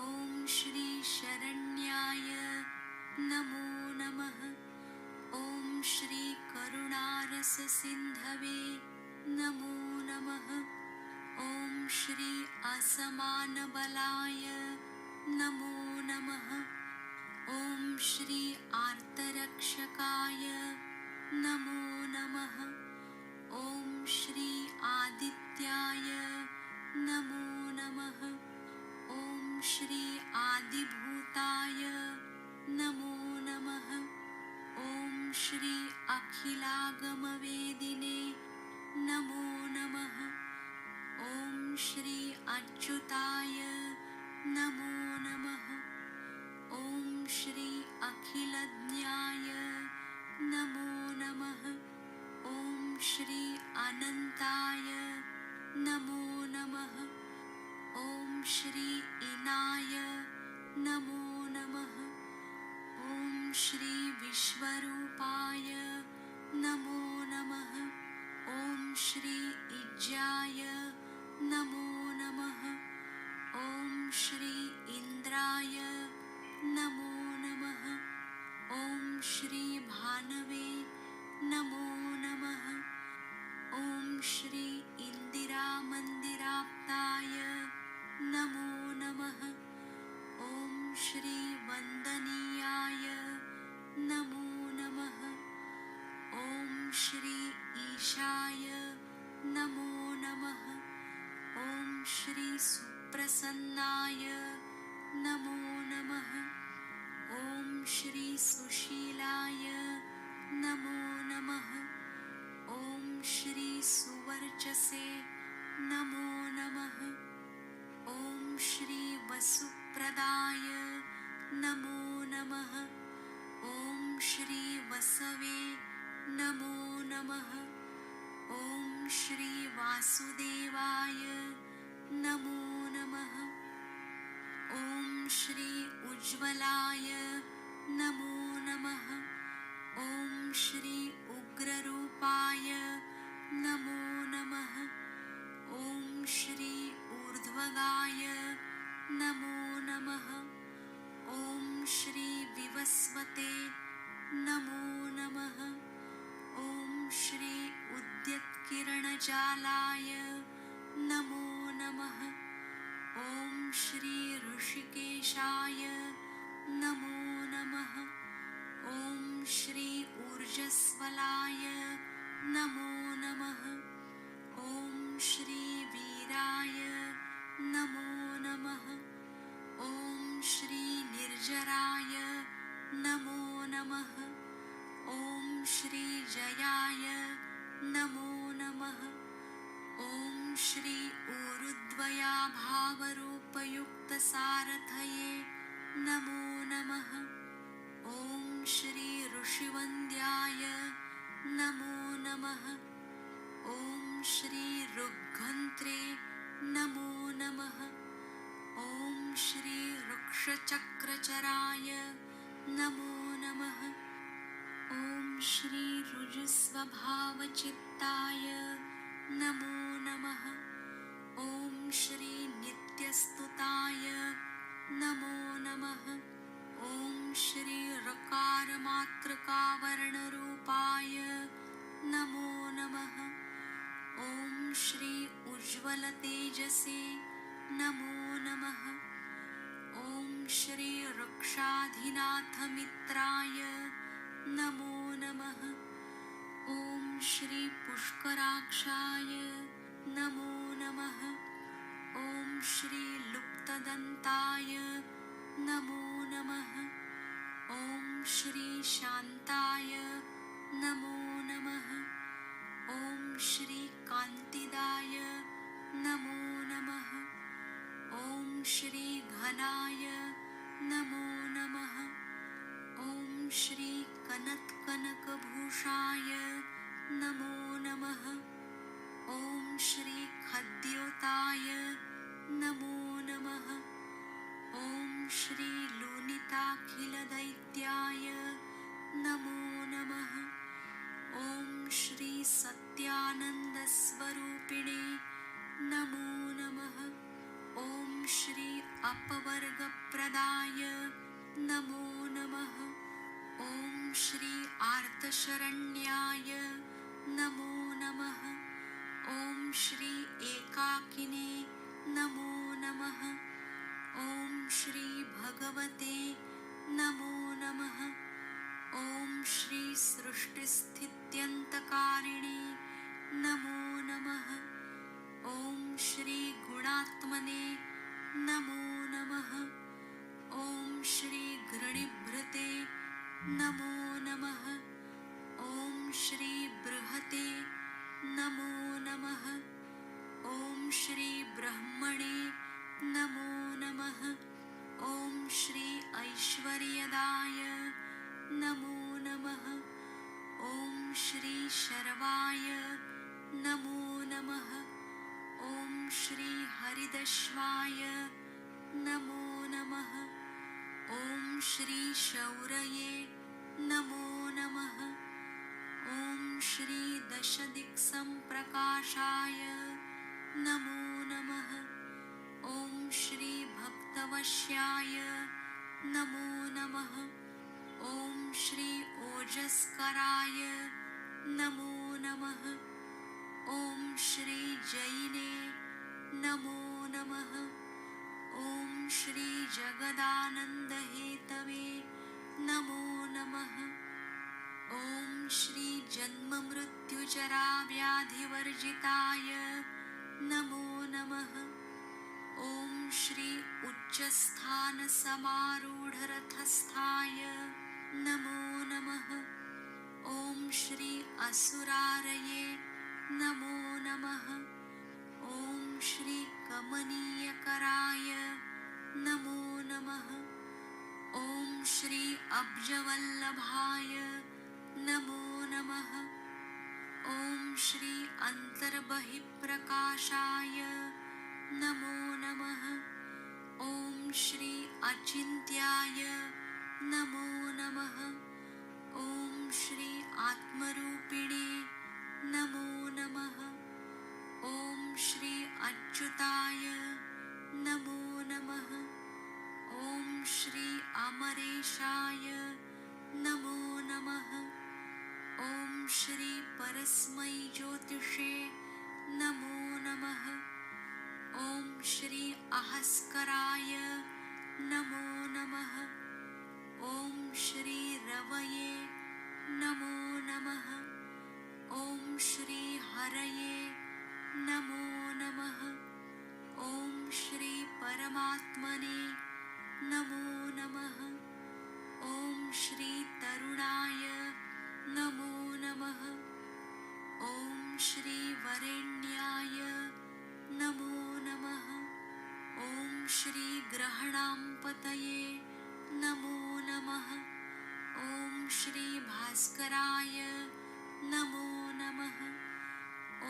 ओम श्री शरण्याय नमो नमः। ओम श्री करुणारस सिंधवे नमो नमः। ॐ श्री असमानबलाय नमो नमः। ॐ श्री आर्तरक्षकाय नमो नमः। ॐ श्री आदित्याय नमो नमः। ॐ श्री आदिभूताय नमो नमः। ॐ श्री अखिलागमवेदिने नमो नमः। ॐ श्री अच्युताय नमो नमः। ॐ श्री अखिलज्ञाय नमो नमः। ॐ श्री अनन्ताय नमो नमः। ॐ श्री इनाय नमो नमः। ॐ श्री विश्वरूपाय नमो नमः। ॐ श्री इज्जाय नमो नमः। ॐ श्री इन्द्राय नमो नमः। ॐ श्री भानवे नमो नमः। ॐ श्री इन्दिरामन्दिराप्ताय नमो नमः। ॐ श्री वन्दनीयाय नमो नमः। ॐ श्री ईशाय नमो नमः। ॐ श्री सुप्रसन्नाय नमो नमः। ॐ श्री सुशीलाय नमो नमः। ॐ श्री सुवर्चसे नमो नमः। ॐ श्री वसुप्रदाय नमो नमः। ॐ श्री वसवे नमो नमः। ॐ श्री वासुदेवाय नमो नमः। ॐ श्री उज्ज्वलाय नमो नमः। ॐ श्री उग्ररूपाय नमो नमः। ॐ श्री ऊर्ध्वगाय नमो नमः। ॐ श्री विवस्वते नमो नमः। ॐ श्री उद्यत्किरणजालाय नमो नमः। ॐ श्री ऋषिकेशाय नमो नमः। ॐ श्री ऊर्जस्वलाय नमो नमः। ॐ श्री वीराय नमो नमः। ॐ श्री निर्जराय नमो नमः। ॐ श्री जयाय नमो नमः। ॐ श्री ऊरुद्वया भावरूपयुक्तसारथये नमो नमः। ॐ श्री ऋषिवन्द्याय नमो नमः। ॐ श्री ऋग्घन्त्रे नमो नमः। ॐ श्री वृक्षचक्रचराय नमो नमः। ॐ श्री ऋजुस्वभावचित्ताय नमो नमः। ॐ श्री नित्यस्तुताय नमो नमः। ॐ श्री ऋकारमात्रकावर्णरूपाय नमो नमः। ॐ श्री उज्ज्वलतेजसे नमो नमः। ॐ श्री वृक्षाधिनाथमित्राय नमो नमः। ॐ श्री पुष्कराक्षाय नमो नमः। ॐ श्री लुप्तदन्ताय नमो नमः। ॐ श्री शान्ताय नमो नमः। ॐ श्री कान्तिदाय नमो नमः। ॐ श्री घनाय नमो नमः। ॐ श्री कनत्कनकभूषाय नमो नमः। ॐ श्री खद्योताय नमो नमः। ॐ श्री लोनिताखिलदैत्याय नमो नमः। ॐ श्री सत्यानन्दस्वरूपिणे नमो नमः। ॐ श्री अपवर्गप्रदाय नमो नमः। ॐ श्री आर्तशरण्याय नमो नमः। ॐ श्री एकाकिने नमो नमः। ॐ श्री भगवते नमो नमः। ॐ श्री सृष्टिस्थित्यन्तकारिणे नमो नमः। ॐ श्री गुणात्मने नमो नमः। ॐ श्री गृणिभृते नमो नमः। ॐ श्री बृहते नमो नमः। ॐ श्री ब्रह्मणे नमो नमः। ॐ श्री ऐश्वर्यदाय नमो नमः। ॐ श्री शर्वाय नमो नमः। ॐ श्री हरिदश्वाय नमो नमः। ॐ श्री शौरये नमो नमः। ॐ श्री दशदिक्सम्प्रकाशाय नमो नमः। ॐ श्री भक्तवश्याय नमो नमः। ॐ श्री ओजस्कराय नमो नमः। ॐ श्री जैने नमो नमः। ॐ श्री जगदानन्दहेतवे नमो नमः। ॐ श्री जन्ममृत्युजराव्याधिवर्जिताय नमो नमः। ॐ श्री उच्चस्थानसमारूढरथस्थाय नमो नमः। ॐ श्री असुरारये नमो नमः। ॐ श्री कमनीयकराय नमो नमः। ॐ श्री अब्जवल्लभाय नमो नमः। ॐ श्री अन्तर्बहिप्रकाशाय नमो नमः। ॐ श्री अचिन्त्याय नमो नमः। ॐ श्री आत्मरूपिणे नमो नमः। ॐ श्री अच्युताय नमो नमः। ॐ श्री अमरेशाय नमो नमः। ॐ श्री परस्मै ज्योतिषे नमो नमः। ॐ श्री अहस्कराय नमो नमः। ॐ श्री रवये नमो नमः। ॐ श्री हरये नमो नमः। ॐ श्री परमात्मने नमो नमः। ॐ श्री तरुणाय नमो नमः। ॐ श्री वरेण्याय नमो नमः। ॐ श्री ग्रहणाम्पतये नमो नमः। ॐ श्री भास्कराय नमो नमः। ॐ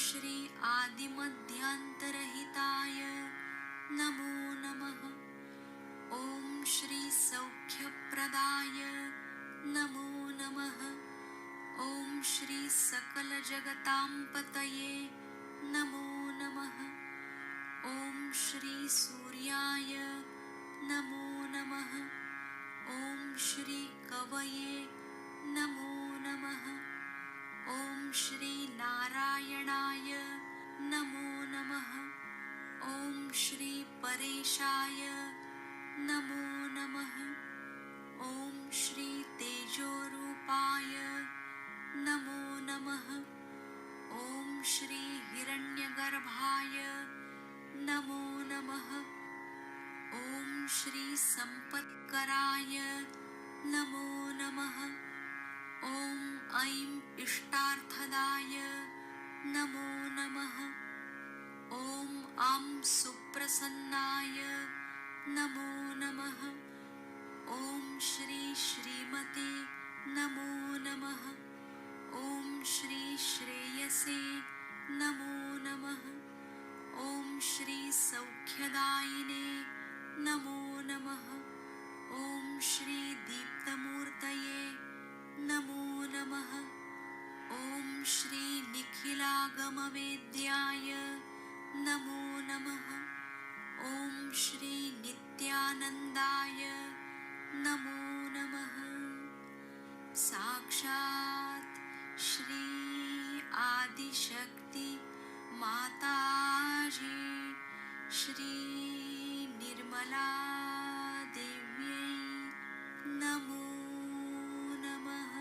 श्री आदिमध्यान्तरहिताय नमो नमः। ॐ श्री सौख्यप्रदाय नमो नमः। ॐ श्री सकलजगताम्पतये नमो नमः। ॐ श्री सूर्याय नमो नमः। ॐ श्री कवये नमो नमः। ॐ श्री नारायणाय नमो नमः। ॐ श्री परेशाय नमो नमः। ॐ श्री तेजोरूपाय नमो नमः। ॐ श्री हिरण्यगर्भाय नमो नमः। ॐ श्री सम्पत्कराय नमो नमः। ॐ ऐं इष्टार्थदाय नमो नमः। ॐ आं सुप्रसन्नाय नमो नमः। ॐ श्री श्रीमते नमो नमः। ॐ श्री श्रेयसे नमो नमः। ॐ श्री सौख्यदायिने नमो नमः। ॐ श्री दीप्तमूर्तये नमो नमः। ॐ श्री निखिलागमवेद्याय नमो नमः। ॐ श्री नित्यानन्दाय नमो नमः। साक्षात् श्री आदिशक्ति माताजी श्री निर्मला देव्यै नमो नमः।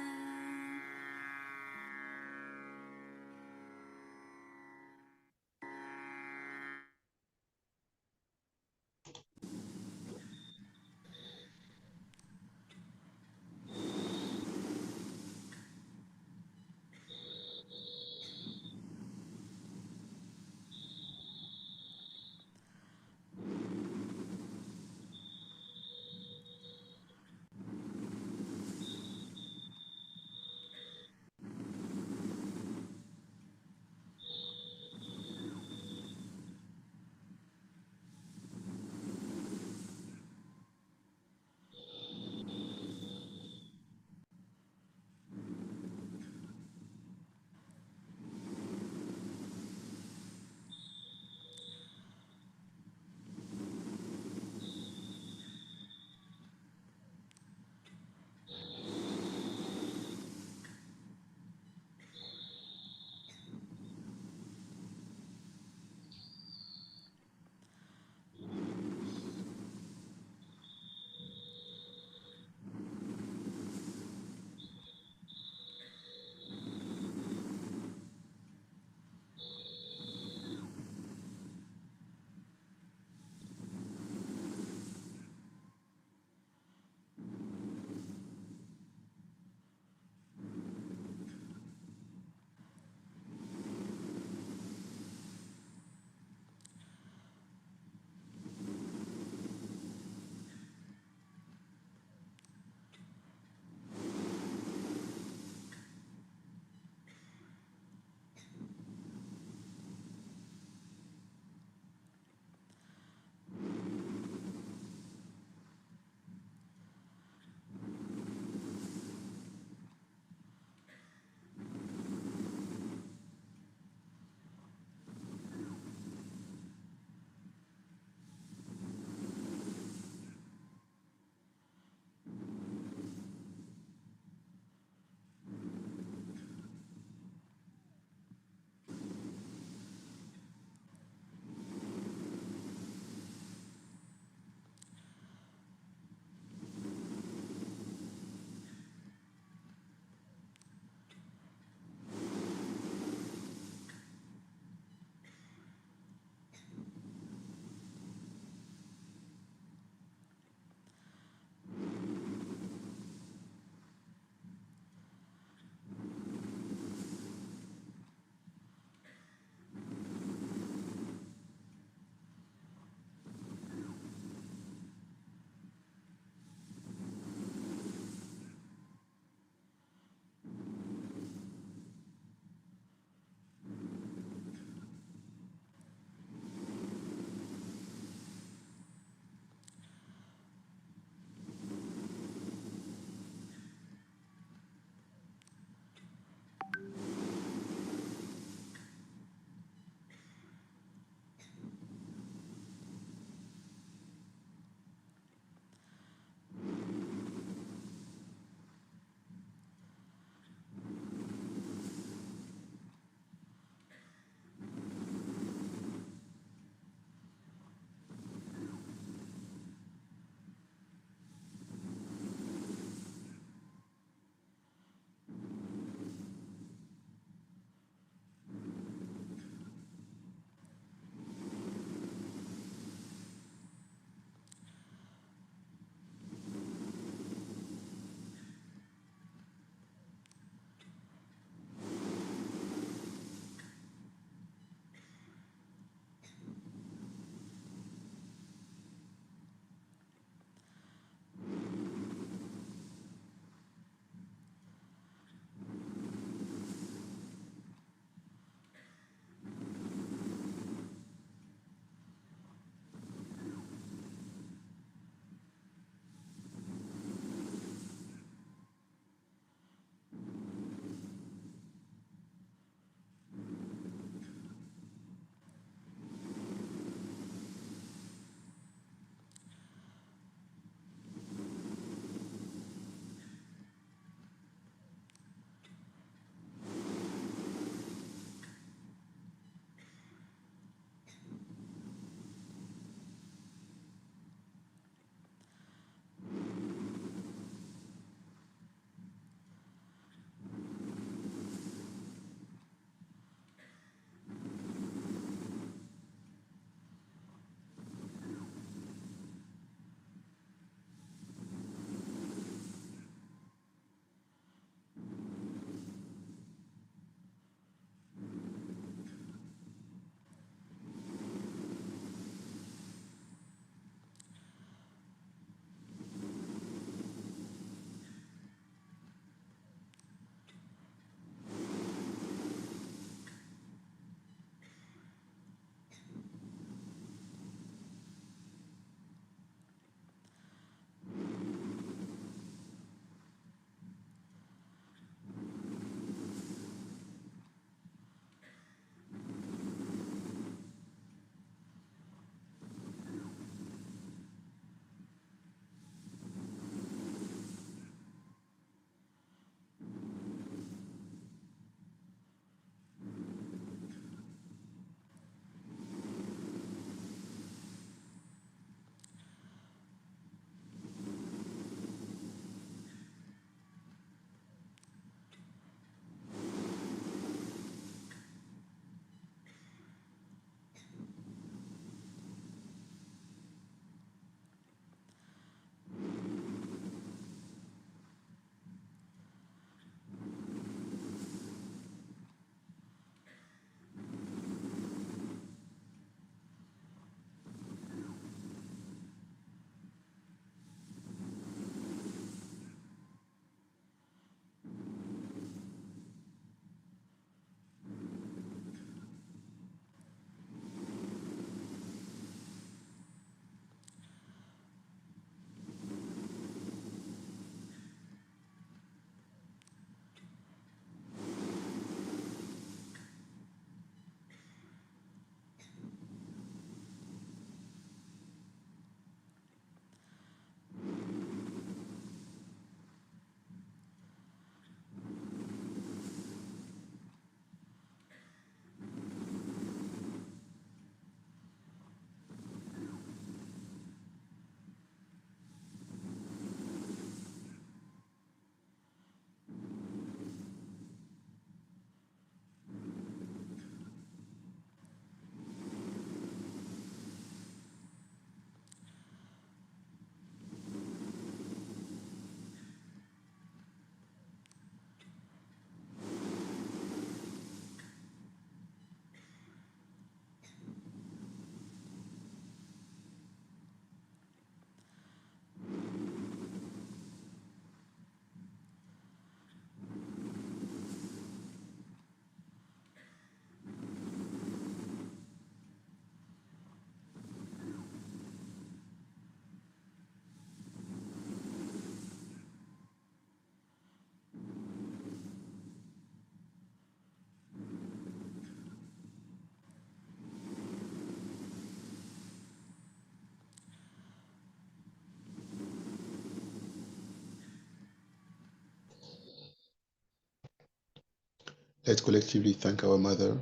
Let's collectively thank our mother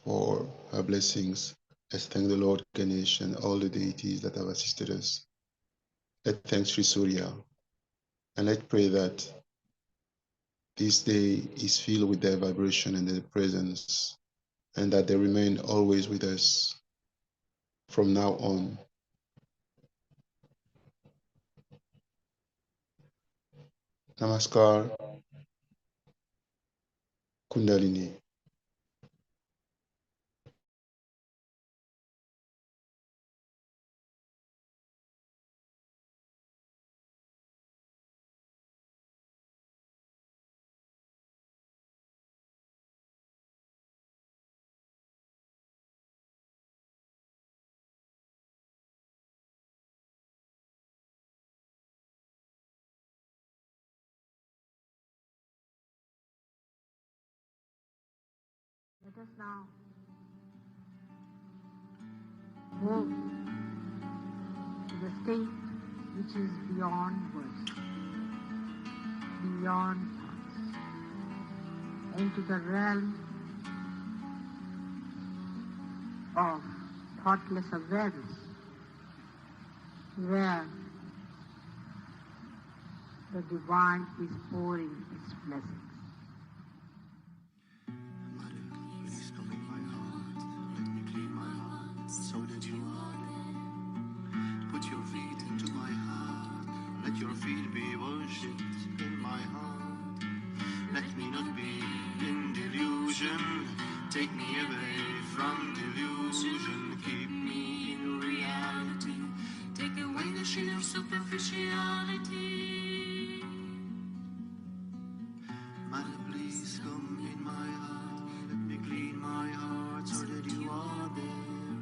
for her blessings. Let's thank the Lord Ganesh and all the deities that have assisted us. Let's thank Sri Surya. And let's pray that this day is filled with their vibration and their presence, and that they remain always with us from now on. Namaskar, Kundalini. Let us now move to the state which is beyond words, beyond thoughts, into the realm of thoughtless awareness, where the divine is pouring its blessings. Mother, please come in my heart. Let me clean my heart so that you are there. Put your feet into my heart. Let your feet be worshipped in my heart. Let me not be in delusion. Take me away from delusion. Keep me in reality. Take away the sheen of superficiality. Mother, please come in my heart. Let me clean my heart so that you are there.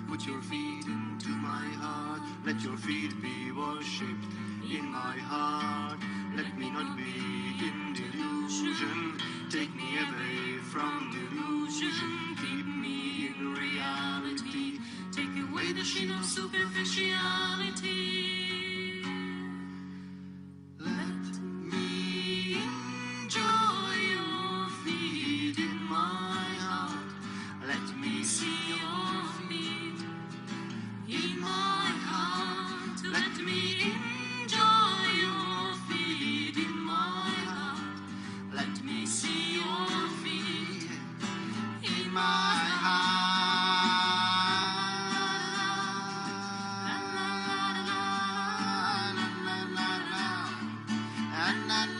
Put your feet into my heart. Let your feet be worshipped in my heart. Let me not be in delusion. Take me away from delusion. Keep me in reality. Take away the sheen of superficiality. Let me enjoy your feet in my heart. Let me see your feet in my heart. Let me enjoy your feet in my heart. Let me see your feet in my heart. La, la, la, la, la, la, la, la.